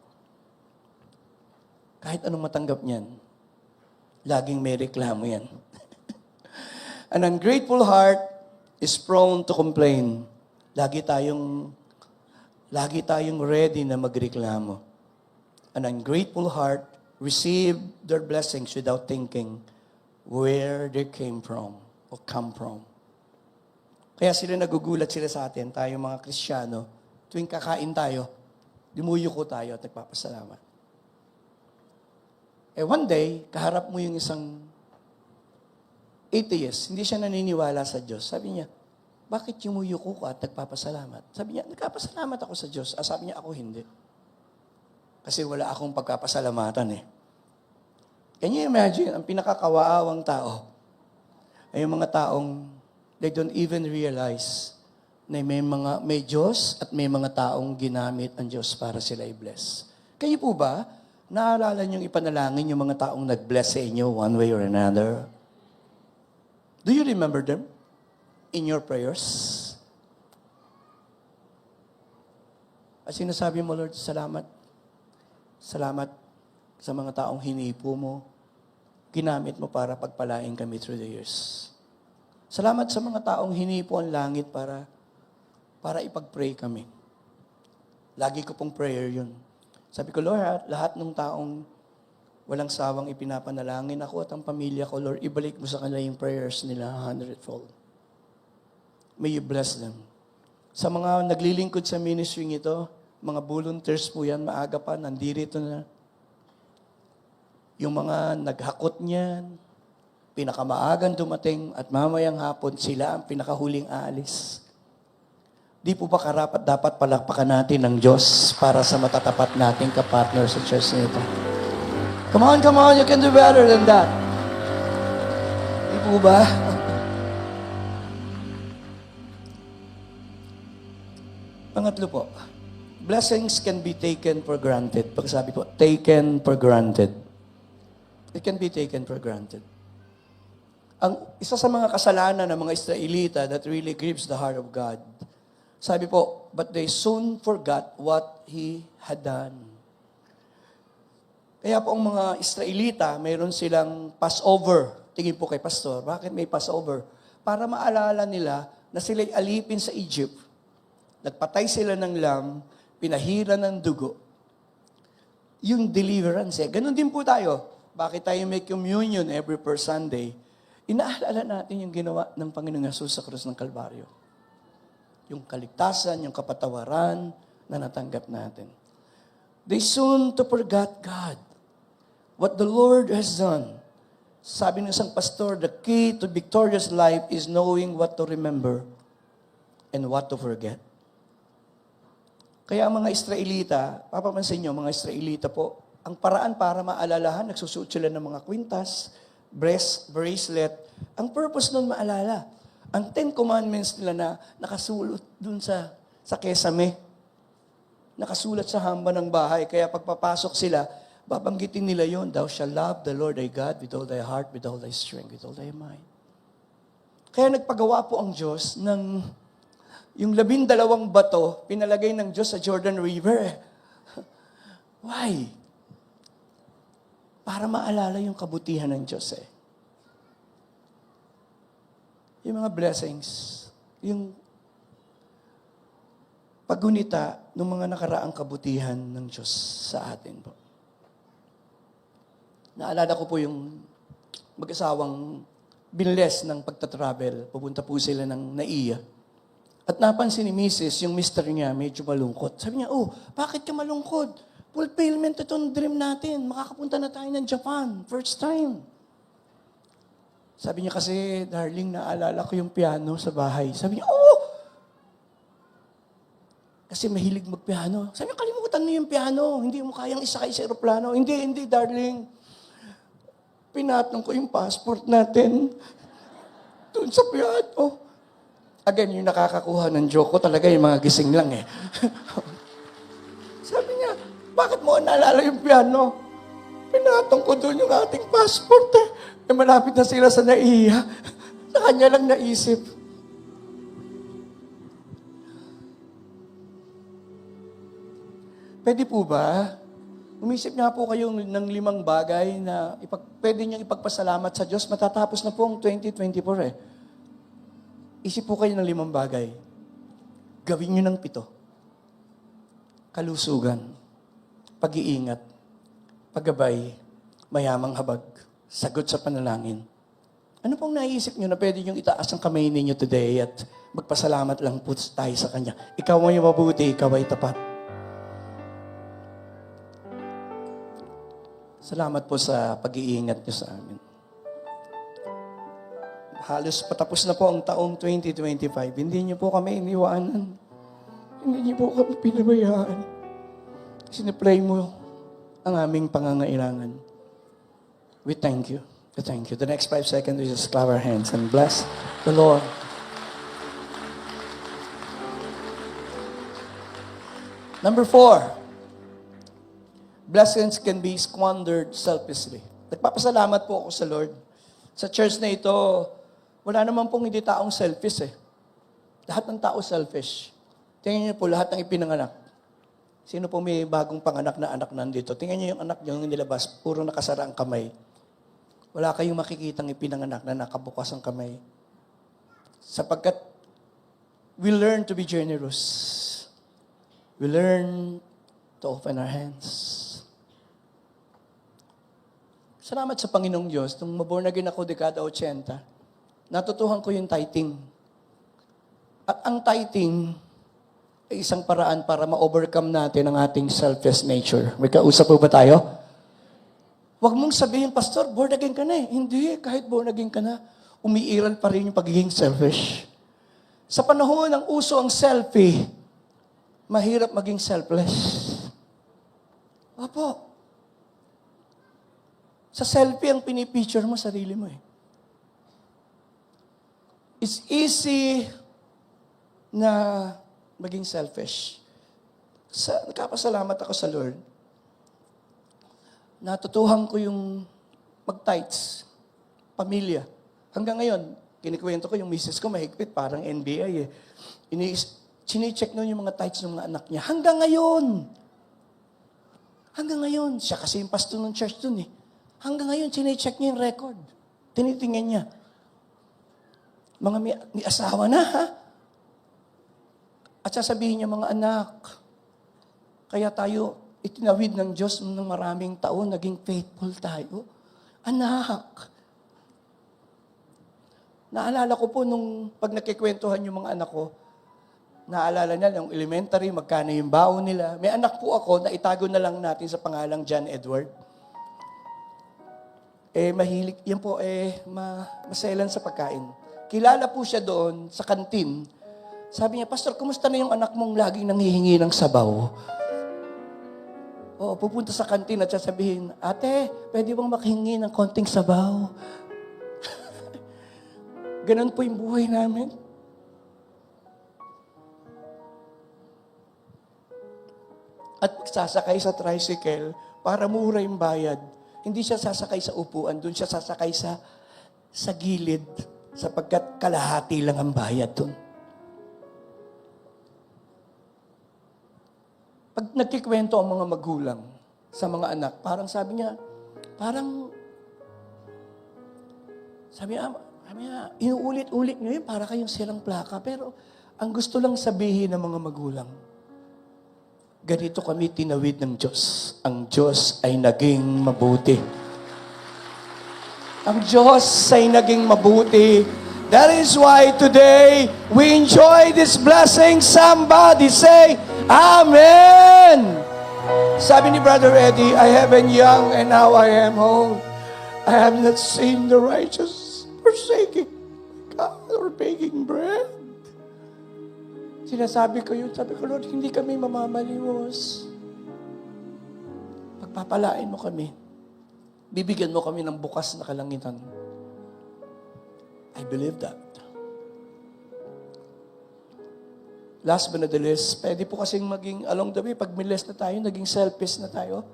Kahit anong matanggap niyan, laging may reklamo yan. An ungrateful heart is prone to complain. Lagi tayong ready na magreklamo. An ungrateful heart receive their blessings without thinking where they came from or come from. Kaya sila nagugulat sila sa atin, tayo mga Kristiyano, tuwing kakain tayo, lumuyuko tayo at nagpapasalamat. One day, kaharap mo yung isang atheist, hindi siya naniniwala sa Diyos. Sabi niya, bakit yumuyuko ka at nagpapasalamat? Sabi niya, nagpapasalamat ako sa Diyos. Sabi niya, ako hindi. Kasi wala akong pagkapasalamatan eh. Can you imagine, ang pinakakawaawang tao ay yung mga taong they don't even realize na may Diyos at may mga taong ginamit ang Diyos para sila i-bless. Kayo po ba, naalala niyong ipanalangin yung mga taong nag-bless sa inyo one way or another? Do you remember them in your prayers? At sinasabi mo, Lord, salamat. Salamat sa mga taong hinipo mo. Ginamit mo para pagpalain kami through the years. Salamat sa mga taong hinipo ang langit para ipag-pray kami. Lagi ko pong prayer yun. Sabi ko, Lord, lahat ng taong Walang sawang ipinapanalangin ako at ang pamilya ko, Lord, ibalik mo sa kanila yung prayers nila 100-fold. May you bless them. Sa mga naglilingkod sa ministry ito, mga volunteers po yan, maaga pa, nandirito na. Yung mga naghakot niyan, pinakamaagang dumating at mamayang hapon, sila ang pinakahuling aalis. Di po ba karapat dapat palakpakan natin ng Diyos para sa matatapat nating kapartner sa church nito? Come on, you can do better than that. Di po ba? Pangatlo po, blessings can be taken for granted. Pag sabi po, taken for granted. It can be taken for granted. Ang isa sa mga kasalanan ng mga Israelita that really grieves the heart of God, sabi po, but they soon forgot what He had done. Kaya po ang mga Israelita, mayroon silang Passover. Tingin po kay Pastor, bakit may Passover? Para maalala nila na sila'y alipin sa Egypt. Nagpatay sila ng lamb, pinahira ng dugo. Yung deliverance. Ganon din po tayo. Bakit tayo may communion every first Sunday? Inaalala natin yung ginawa ng Panginoong Yesus sa krus ng Kalbaryo. Yung kaligtasan, yung kapatawaran na natanggap natin. They soon to forget God. What the Lord has done. Sabi ng isang pastor, the key to victorious life is knowing what to remember and what to forget. Kaya ang mga Israelita, papamansin nyo, mga Israelita po, ang paraan para maalalahan, nagsusuot sila ng mga kwintas, bracelet. Ang purpose nun maalala. Ang 10 Commandments nila na nakasulot dun sa kesame. Nakasulat sa hamba ng bahay. Kaya pagpapasok sila, babanggitin nila yon. Thou shalt love the Lord thy God with all thy heart, with all thy strength, with all thy mind. Kaya nagpagawa po ang Diyos ng yung 12 bato, pinalagay ng Diyos sa Jordan River. Why? Para maalala yung kabutihan ng Diyos Yung mga blessings, yung paggunita ng mga nakaraang kabutihan ng Diyos sa atin po. Naalala ko po yung mag-asawang binles ng pagtatravel. Pupunta po sila ng Naiya. At napansin ni Mrs., yung mister niya, medyo malungkot. Sabi niya, bakit ka malungkot? Fulfillment itong dream natin. Makakapunta na tayo ng Japan. First time. Sabi niya kasi, darling, naalala ko yung piano sa bahay. Sabi niya, kasi mahilig magpiano. Sabi niya, kalimutan mo yung piano. Hindi mo kayang isakay sa aeroplano. Hindi, darling. Pinatong ko yung passport natin. Doon sa piano. Again, yung nakakakuha ng joke ko talaga yung mga gising lang Sabi niya, bakit mo naalala yung piano? Pinatong ko doon yung ating passport malapit na sila sa Naiya. Sa kanya lang naisip. Pwede po ba? Umisip nga po kayo ng 5 bagay na pwede niyong ipagpasalamat sa Diyos. Matatapos na po ang 2024 Isip po kayo ng 5 bagay. Gawin niyo ng 7. Kalusugan, pag-iingat, paggabay, mayamang habag, sagot sa panalangin. Ano pong naisip niyo na pwede niyong itaas ang kamay ninyo today at magpasalamat lang po tayo sa Kanya? Ikaw ay mabuti, ikaw ay tapat. Salamat po sa pag-iingat niyo sa amin. Halos patapos na po ang taong 2025. Hindi niyo po kami iniwanan. Hindi niyo po kami pinabayaan. Siniplay mo ang aming pangangailangan. We thank you. We thank you. The next 5 seconds, we just clap our hands and bless the Lord. Number 4, blessings can be squandered selfishly. Nagpapasalamat po ako sa Lord. Sa church na ito, wala naman pong hindi taong selfish Lahat ng tao selfish. Tingnan niyo po lahat ng ipinanganak. Sino po may bagong panganak na anak nandito? Tingnan niyo yung anak niyo yung nilabas, puro nakasara ang kamay. Wala kayong makikitang ipinanganak na nakabukas ang kamay. Sapagkat we learn to be generous. We learn to open our hands. Salamat sa Panginoong Diyos, nung maborn again ako dekada 80, natutuhan ko yung tithing. At ang tithing ay isang paraan para ma-overcome natin ang ating selfish nature. May kausap po ba tayo? Huwag mong sabihin, Pastor, born again ka na eh. Hindi, kahit born again ka na, umiiral pa rin yung pagiging selfish. Sa panahon ng uso ang selfie, mahirap maging selfless. Opo. Sa selfie ang pinipicture mo, sarili mo eh. It's easy na maging selfish. Nakapasalamat ako sa Lord. Natutuhan ko yung mag-tithes, pamilya. Hanggang ngayon, kinikwento ko yung misis ko mahigpit, parang NBA eh. Chine-check nun yung mga tithes ng mga anak niya. Hanggang ngayon. Hanggang ngayon. Siya kasi yung pastor ng church dun eh. Hanggang ngayon, chine-check niya yung record. Tinitingnan niya. Mga may asawa na ha? At sasabihin niya, mga anak, kaya tayo itinawid ng Diyos ng maraming taon, naging faithful tayo. Anak. Naalala ko po nung pag nakikwentuhan yung mga anak ko, naalala niya yung elementary, magkano yung baon nila. May anak po ako na itago na lang natin sa pangalang John Edward. Mahilig, yan po, maselan sa pagkain. Kilala po siya doon sa kantin. Sabi niya, Pastor, kumusta na yung anak mong laging nanghihingi ng sabaw? Pupunta sa kantin at sasabihin, Ate, pwede bang makahingi ng konting sabaw? Ganon po yung buhay namin. At sasakay sa tricycle para mura yung bayad. Hindi siya sasakay sa upuan, doon siya sasakay sa gilid sapagkat kalahati lang ang bayad doon. Pag nagkikwento ang mga magulang sa mga anak, parang sabi niya, inuulit-ulit niyo yun para kayong silang plaka. Pero ang gusto lang sabihin ng mga magulang, ganito kami tinawid ng Diyos. Ang Diyos ay naging mabuti. Ang Diyos ay naging mabuti. That is why today we enjoy this blessing. Somebody say, Amen! Sabi ni Brother Eddie, I have been young and now I am old. I have not seen the righteous forsaking God or begging bread. Sinasabi ko yun, sabi ko, Lord, hindi kami mamamalimos. Pagpapalain mo kami. Bibigyan mo kami ng bukas na kalangitan. I believe that. Last but not the least, pwede po kasing maging along the way, pag miles na tayo, naging selfish na tayo.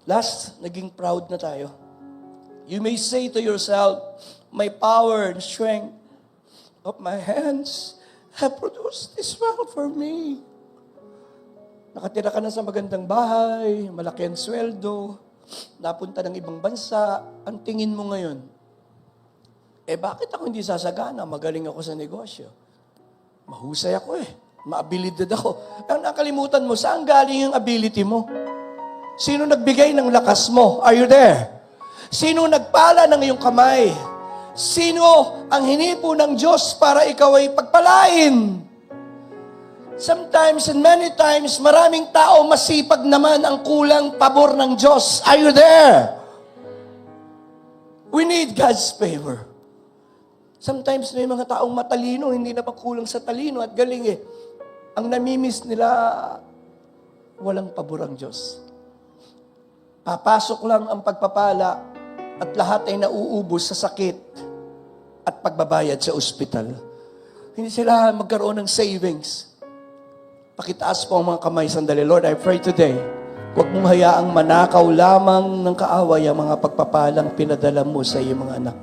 Last, naging proud na tayo. You may say to yourself, my power and strength of my hands have produced this wealth for me. Nakatira ka na sa magandang bahay, malaki ang sweldo, napunta ng ibang bansa, ang tingin mo ngayon, bakit ako hindi sasagana? Magaling ako sa negosyo. Mahusay ako maabilidad ako. Ang nakalimutan mo, saan galing yung ability mo? Sino nagbigay ng lakas mo? Are you there? Sino nagpala ng iyong kamay? Sino ang hinipo ng Diyos para ikaw ay pagpalain? Sometimes and many times, maraming tao masipag naman ang kulang pabor ng Diyos. Are you there? We need God's favor. Sometimes may mga taong matalino, hindi na kulang sa talino at galing Ang namimiss nila, walang pabor ang Diyos. Papasok lang ang pagpapala at lahat ay nauubos sa sakit at pagbabayad sa ospital. Hindi sila magkaroon ng savings. Pakitaas po ang mga kamay sandali. Lord, I pray today, huwag mong hayaang manakaw lamang ng kaaway ang mga pagpapalang pinadala mo sa iyong mga anak.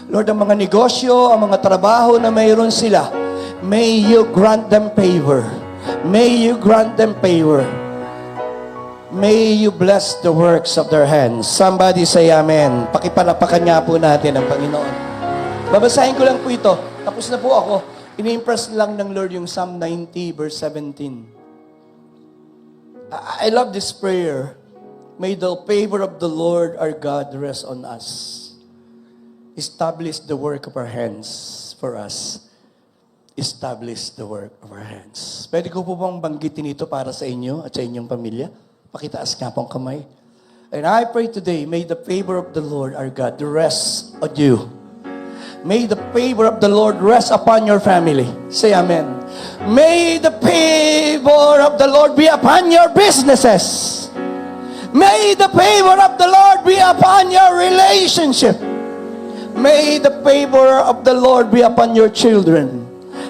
Lord, ang mga negosyo, ang mga trabaho na mayroon sila, may you grant them favor. May you grant them favor. May you bless the works of their hands. Somebody say amen. Pakipalapakan nga po natin ang Panginoon. Babasahin ko lang po ito. Tapos na po ako. Ini-impress lang ng Lord yung Psalm 90 verse 17. I love this prayer. May the favor of the Lord our God rest on us. Establish the work of our hands for us. Establish the work of our hands. Pwede ko po bang banggitin ito para sa inyo at sa inyong pamilya? Pakitaas nga pong kamay. And I pray today, may the favor of the Lord our God rest on you. May the favor of the Lord rest upon your family. Say amen. May the favor of the Lord be upon your businesses. May the favor of the Lord be upon your relationship. May the favor of the Lord be upon your children.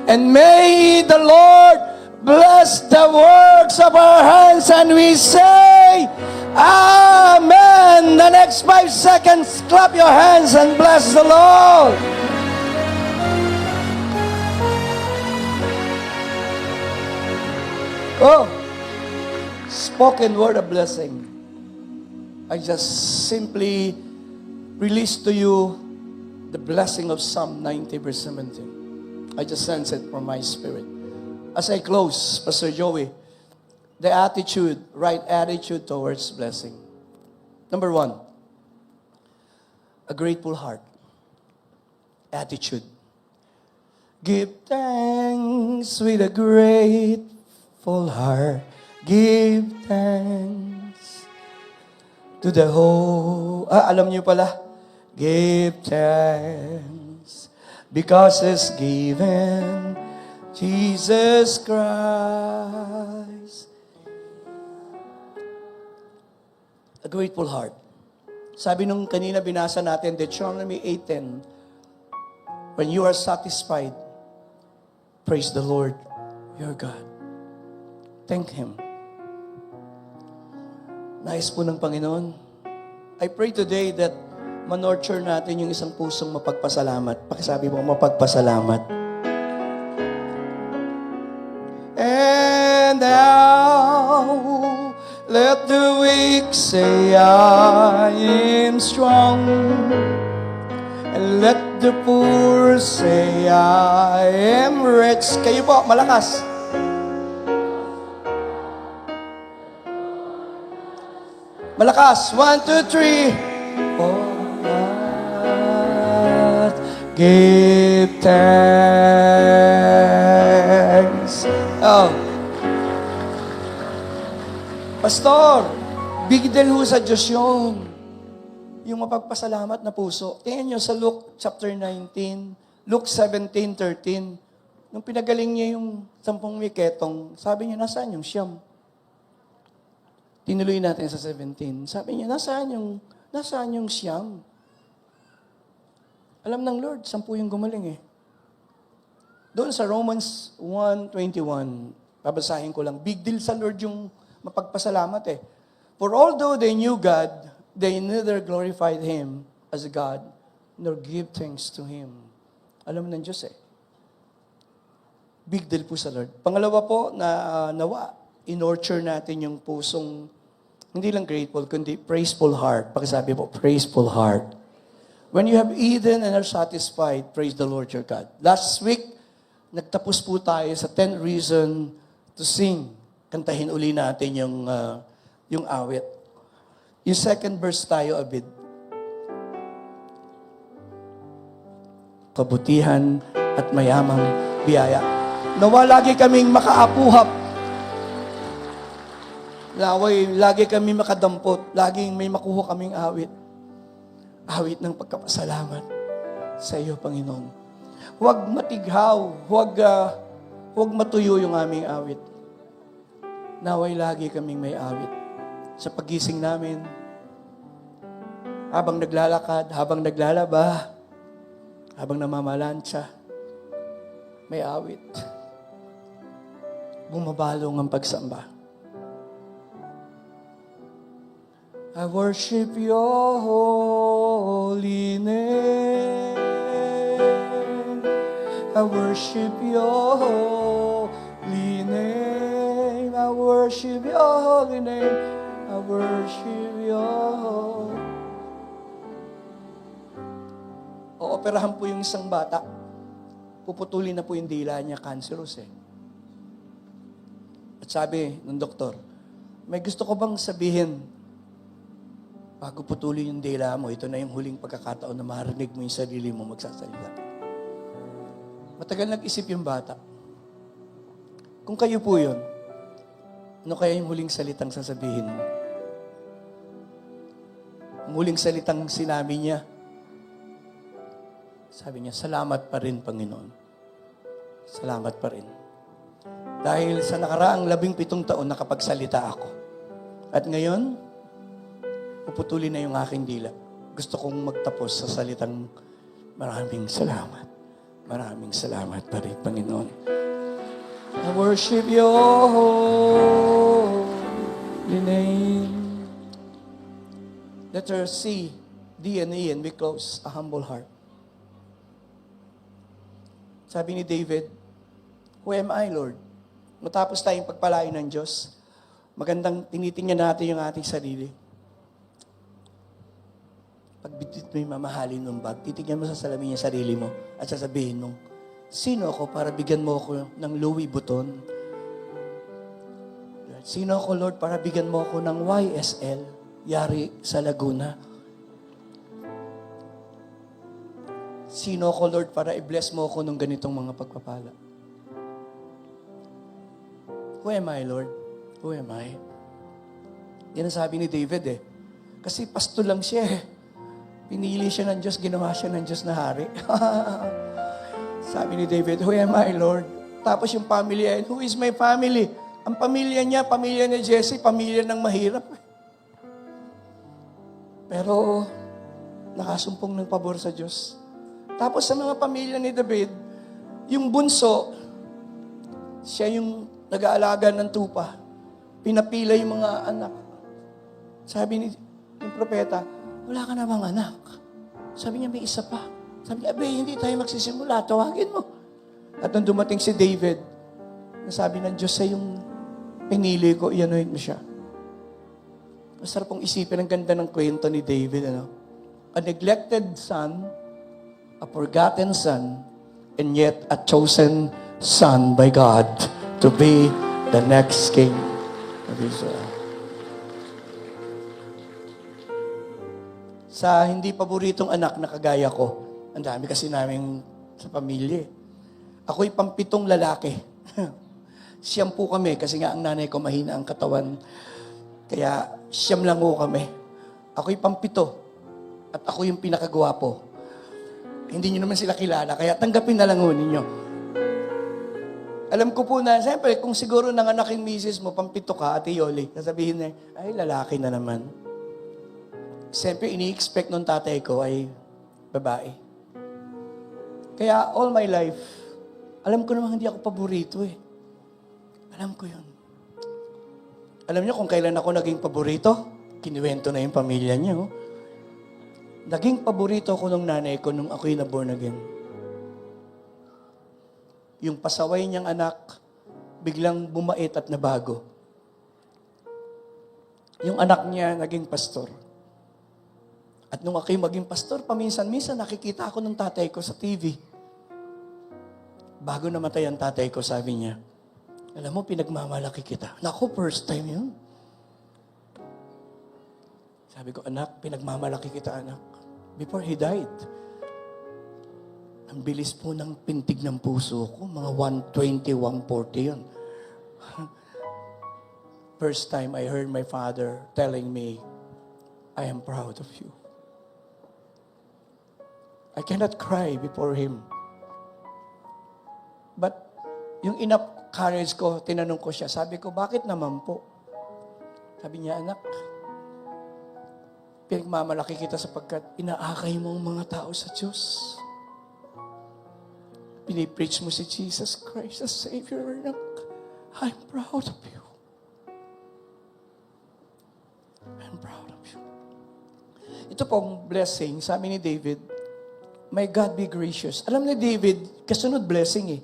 And may the Lord bless the works of our hands. And we say, Amen. The next 5 seconds, clap your hands and bless the Lord. Oh, spoken word of blessing. I just simply release to you the blessing of Psalm 90 verse 17. I just sense it from my spirit. As I close, Pastor Joey, the attitude, right attitude towards blessing. Number 1, a grateful heart. Attitude. Give thanks with a grateful heart. Give thanks to the whole. Alam niyo pala. Give thanks because it's given Jesus Christ. A grateful heart. Sabi nung kanina binasa natin, Deuteronomy 8:10, when you are satisfied, praise the Lord, your God. Thank Him. Nais po ng Panginoon. I pray today that manurture natin yung isang pusong mapagpasalamat. Pakisabi mo, mapagpasalamat. And now, let the weak say, I am strong. And let the poor say, I am rich. Kayo po, malakas. Malakas. 1, 2, 3. Oh, give thanks. Oh. Pastor, bigdel ho sa Diyos yun. Yung mapagpasalamat na puso. Tingnan nyo sa Luke chapter 19, Luke 17:13. Nung pinagaling niya yung 10 miketong, sabi niya, nasaan yung siyam? Tinuloy natin sa 17. Sabi niya, nasaan yung siyam? Alam ng Lord, 10 yung gumaling eh. Doon sa Romans 1:21, babasahin ko lang, big deal sa Lord yung mapagpasalamat eh. For although they knew God, they neither glorified Him as God, nor give thanks to Him. Alam ng Diyos eh. Big deal po sa Lord. Pangalawa po, nawa, in-nurture natin yung pusong, hindi lang grateful, kundi praiseful heart. Pakisabi po, praiseful heart. When you have eaten and are satisfied, praise the Lord your God. Last week, nagtapos po tayo sa 10 reason to sing. Kantahin uli natin yung awit. Yung second verse tayo, Abid. Kabutihan at mayamang biyaya. Nawa lagi kaming makaapuhap. Lagi kami makadampot. Laging may makuha kaming awit. Awit ng pagkapasalamat sa iyo, Panginoon. Huwag matighaw, huwag matuyo yung aming awit. Naway lagi kaming may awit. Sa pagising namin, habang naglalakad, habang naglalaba, habang namamalansya, may awit. Bumabalong ang pagsamba. I worship your holy name. I worship your holy name. I worship your holy name. I worship your Ooperahan po yung isang bata. Puputulin na po yung dila niya, cancerous eh. At sabi ng doktor, may gusto ko bang sabihin Bago putulin yung dila mo, ito na yung huling pagkakataon na marinig mo yung sarili mo magsasalita. Matagal nag-isip yung bata. Kung kayo po yun, ano kaya yung huling salitang sasabihin mo? Ang huling salitang sinabi niya, sabi niya, salamat pa rin, Panginoon. Salamat pa rin. Dahil sa nakaraang 17 taon nakapagsalita ako. At ngayon, puputulin na yung aking dila. Gusto kong magtapos sa salitang maraming salamat. Maraming salamat pa rin, Panginoon. I worship your holy name. Letter C, D and E, and we close, a humble heart. Sabi ni David, who am I, Lord? Matapos tayong pagpalain ng Diyos, magandang tinitingnan natin yung ating sarili. Pagbitit mo yung mamahalin ng bag, titignan mo sa salamin yung sarili mo at sasabihin mo, sino ako para bigyan mo ako ng Louis Vuitton? Sino ako, Lord, para bigyan mo ako ng YSL, Yari sa Laguna? Sino ako, Lord, para i-bless mo ako ng ganitong mga pagpapala? Who am I, Lord? Who am I? Yan ang sabi ni David eh. Kasi pasto lang siya eh. Pinili siya ng Diyos, ginawa siya ng Diyos na hari. Sabi ni David, who am I, Lord? Tapos yung family, who is my family? Ang pamilya niya, pamilya ni Jesse, pamilya ng mahirap. Pero, nakasumpong ng pabor sa Diyos. Tapos sa mga pamilya ni David, yung bunso, siya yung nag-aalaga ng tupa. Pinapila yung mga anak. Sabi ni yung propeta, wala ka na bang anak? Sabi niya, may isa pa. Sabi niya, hindi tayo magsisimula, tawagin mo. At nung dumating si David, nasabi ng Diyos sa yung pinili ko, i-anoint mo siya. Masarap pong isipin, ang ganda ng kwento ni David. Ano? A neglected son, a forgotten son, and yet a chosen son by God to be the next king of Israel. Sa hindi paboritong anak na kagaya ko, ang dami kasi namin sa pamilya. Ako'y pampitong lalaki. Siyam po kami kasi nga ang nanay ko mahina ang katawan. Kaya siyam lang po kami. Ako'y pampito at ako yung pinakagwapo. Hindi nyo naman sila kilala, kaya tanggapin na lang ho ninyo. Alam ko po na, siyempre, kung siguro nanganak yung misis mo, pampito ka, Ate Yoli, sasabihin na, ay, lalaki na naman. Siyempre, ini-expect nung tatay ko ay babae. Kaya, all my life, alam ko naman hindi ako paborito eh. Alam ko yun. Alam niyo kung kailan ako naging paborito? Kinuwento na yung pamilya niya, oh. Naging paborito ko nung nanay ko nung ako'y na-born again. Yung pasaway niyang anak, biglang bumait at nabago. Yung anak niya naging pastor. At nung ako'y maging pastor, paminsan-minsan nakikita ako ng tatay ko sa TV. Bago namatay ang tatay ko, sabi niya, alam mo, pinagmamalaki kita. Naku, first time yun. Sabi ko, anak, pinagmamalaki kita, anak. Before he died, ang bilis po ng pintig ng puso ko. Mga 120, 140 yun. First time I heard my father telling me, I am proud of you. I cannot cry before him. But yung enough courage ko, tinanong ko siya, sabi ko, bakit naman po? Sabi niya, anak, pinagmamalaki kita sapagkat inaakay mo ang mga tao sa Diyos. Pinipreach mo si Jesus Christ as Savior, anak. I'm proud of you. I'm proud of you. Ito pong blessing, sabi ni David, may God be gracious. Alam ni David, kasunod blessing eh.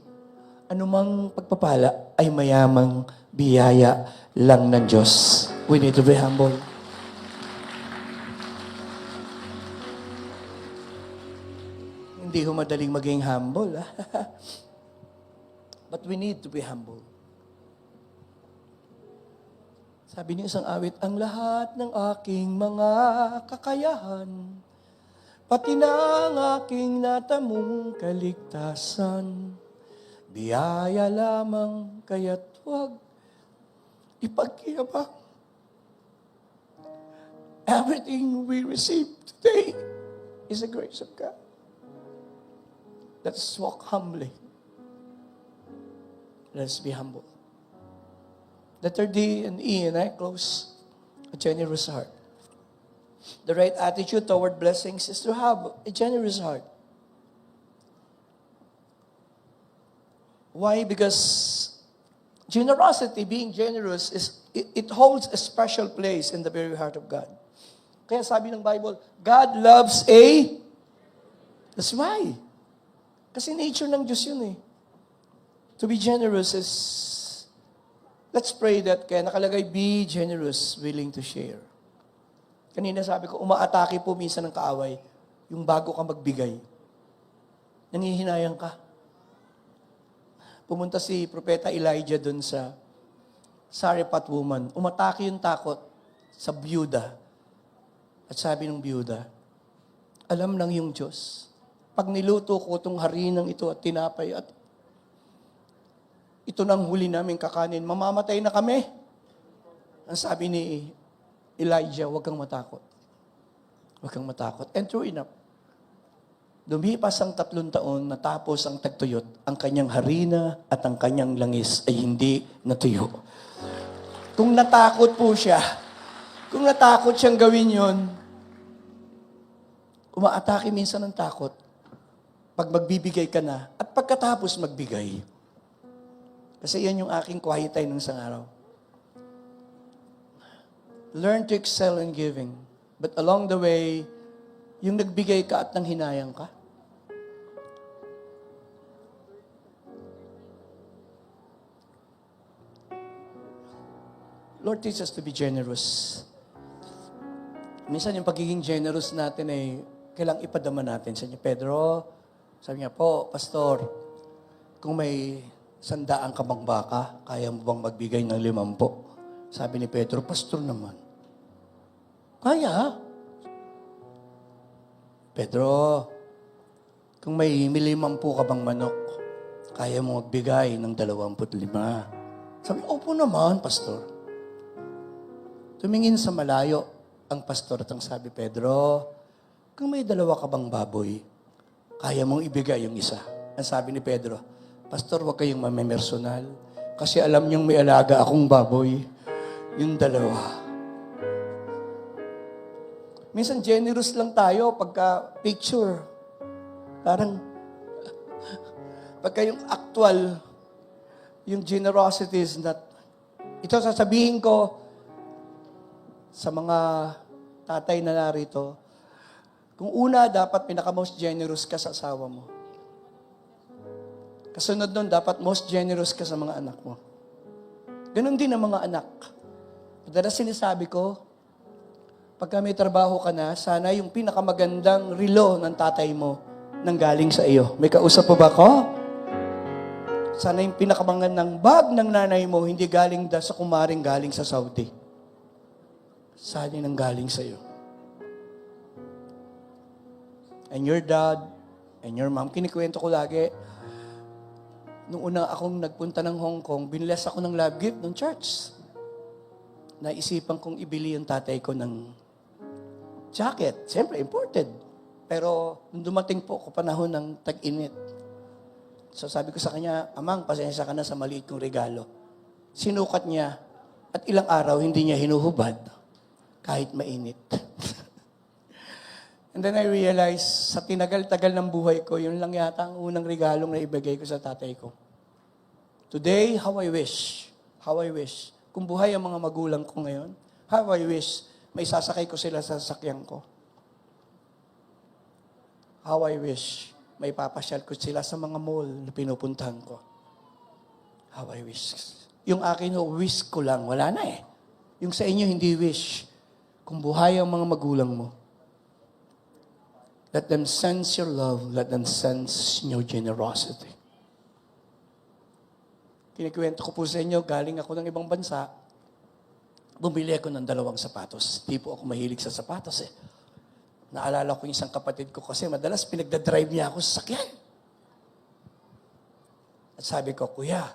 Anumang pagpapala ay mayamang biyaya lang ng Diyos. We need to be humble. Hindi ho madaling maging humble. But we need to be humble. Sabi niya isang awit, ang lahat ng aking mga kakayahan, pati na ang aking natamong kaligtasan, biyaya lamang kaya't huwag ipagkiyabang. Everything we receive today is the grace of God. Let's walk humbly. Let's be humble. Letter D and E, and I close. A generous heart. The right attitude toward blessings is to have a generous heart. Why? Because generosity, being generous, it holds a special place in the very heart of God. Kaya sabi ng Bible, God loves a... That's why. Kasi nature ng Diyos yun eh. To be generous is... Let's pray that kaya nakalagay, be generous, willing to share. Kanina sabi ko, umaatake po minsan ng kaaway, yung bago ka magbigay. Nangihinayang ka. Pumunta si Propeta Elijah dun sa Sarephat woman. Umatake yung takot sa byuda. At sabi ng byuda, alam ng yung Diyos, pag niluto ko itong harinang ito at tinapay at ito nang huli namin kakanin, mamamatay na kami. Ang sabi ni Elijah, huwag kang matakot. Huwag kang matakot. And true enough, lumipas ang 3 taon, natapos ang tagtuyot, ang kanyang harina at ang kanyang langis ay hindi natuyo. Kung natakot po siya, kung natakot siyang gawin yon, umaatake minsan ng takot pag magbibigay ka na at pagkatapos magbigay. Kasi yan yung aking quiet time ng isang araw. Learn to excel in giving. But along the way, yung nagbigay ka at nang hinayang ka, Lord, teach us to be generous. Minsan yung pagiging generous natin ay kailangang ipadama natin sa inyo. Pedro, sabi niya po, Pastor, kung may 100 ka bang baka, kaya mo bang magbigay ng 50? Sabi ni Pedro, Pastor naman. Kaya. Pedro, kung may 50 ka bang manok, kaya mo magbigay ng 25. Sabi, opo naman, Pastor. Tumingin sa malayo ang pastor at ang sabi, Pedro, kung may 2 ka bang baboy, kaya mong ibigay yung isa. Ang sabi ni Pedro, Pastor, huwag kayong mamemersonal. Kasi alam niyong may alaga akong baboy. Yung 2. Minsan generous lang tayo pagka picture. Parang, pagka yung actual, yung generosity is not. Ito sasabihin ko sa mga tatay na narito, kung una, dapat pinaka-most generous ka sa asawa mo. Kasunod nun, dapat most generous ka sa mga anak mo. Ganon din ang mga anak. Madalas sinasabi ko, pagka may trabaho ka na, sana yung pinakamagandang relo ng tatay mo nanggaling sa iyo. May kausap po ba ko? Sana yung pinakamagandang bag ng nanay mo, hindi galing sa kumaring galing sa Saudi. Sana yung nanggaling sa iyo. And your dad, and your mom, kinikwento ko lagi, nung una akong nagpunta ng Hong Kong, biniless ako ng love gift ng church. Naisipan kong ibili yung tatay ko ng jacket. Siyempre, imported. Pero, nung dumating po ako panahon ng tag-init, so sabi ko sa kanya, Amang, pasensya ka na sa maliit kong regalo. Sinukat niya, at ilang araw hindi niya hinuhubad, kahit mainit. And then I realized, sa tinagal-tagal ng buhay ko, yun lang yata ang unang regalong na ibigay ko sa tatay ko. Today, how I wish, kung buhay ang mga magulang ko ngayon, how I wish, may sasakay ko sila sa sasakyan ko. How I wish, may papasyal ko sila sa mga mall na pinupuntahan ko. How I wish. Yung akin, wish ko lang, wala na eh. Yung sa inyo, hindi wish. Kung buhay ang mga magulang mo, let them sense your love. Let them sense your generosity. Kinikwento ko po sa inyo, galing ako ng ibang bansa. bumili ako ng 2 sapatos. Di po ako mahilig sa sapatos eh. Naalala ko yung isang kapatid ko kasi madalas pinagdadrive niya ako sa sakyan. At sabi ko, Kuya,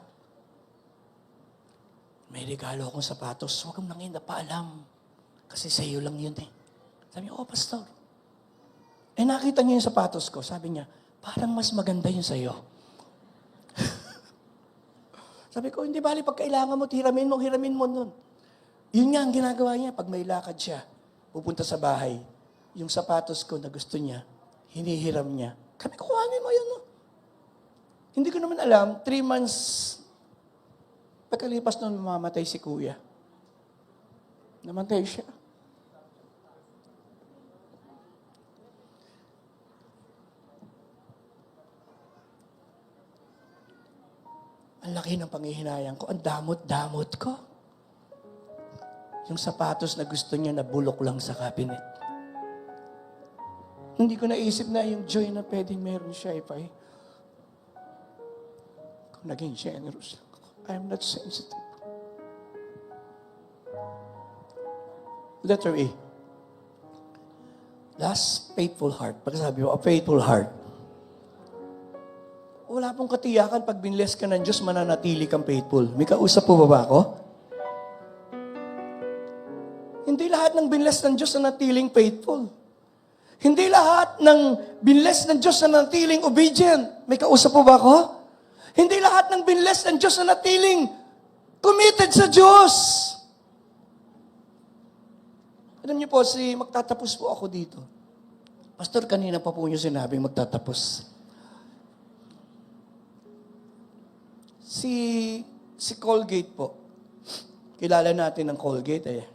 may regalo akong sapatos. Huwag mong nangin na paalam. Kasi sa iyo lang yun eh. Sabi niya, Pastor. Eh nakita niya yung sapatos ko. Sabi niya, parang mas maganda yun sa iyo. Sabi ko, hindi bali, pag kailangan mo, hiramin mo nun. Yun nga ang ginagawa niya. Pag may lakad siya, pupunta sa bahay, yung sapatos ko na gusto niya, hinihiram niya. Sabi ko, kuhanin mo yun, no? Hindi ko naman alam, 3 months, pagkalipas nun, mamamatay si Kuya. Namatay siya. Ang laki ng panghihinayang ko. Ang damot-damot ko. Yung sapatos na gusto niya nabulok lang sa cabinet. Hindi ko naisip na yung joy na pwedeng meron siya if kung naging generous lang ako. I'm not sensitive. Letter A. Last, faithful heart. Pagkasabi mo, a faithful heart. Wala pong katiyakan pag binless ka ng Diyos, mananatili kang faithful. May kausap po ba ako? Hindi lahat ng binless ng Diyos na natiling faithful. Hindi lahat ng binless ng Diyos na natiling obedient. May kausap po ba ako? Hindi lahat ng binless ng Diyos na natiling committed sa Diyos. Alam niyo po, magtatapos po ako dito. Pastor, kanina pa po niyo sinabing magtatapos. Si Colgate po. Kilala natin ang Colgate eh.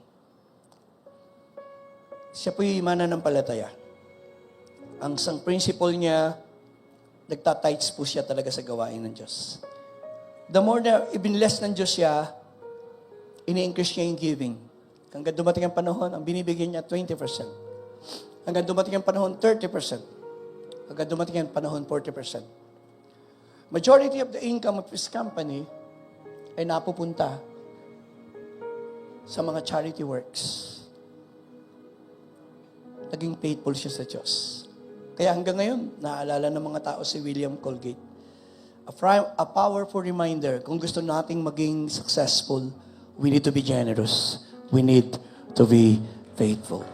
Siya po yung mananampalataya. Ang isang principle niya, nagtatights po siya talaga sa gawain ng Diyos. The more na ibinless ng Diyos siya, ini-increase niya yung giving. Hanggang dumating ang panahon, ang binibigyan niya 20%. Hanggang dumating ang panahon, 30%. Hanggang dumating ang panahon, 40%. Majority of the income of his company ay napupunta sa mga charity works. Naging faithful siya sa Diyos. Kaya hanggang ngayon, naaalala ng mga tao si William Colgate. A powerful reminder, kung gusto nating maging successful, we need to be generous. We need to be faithful.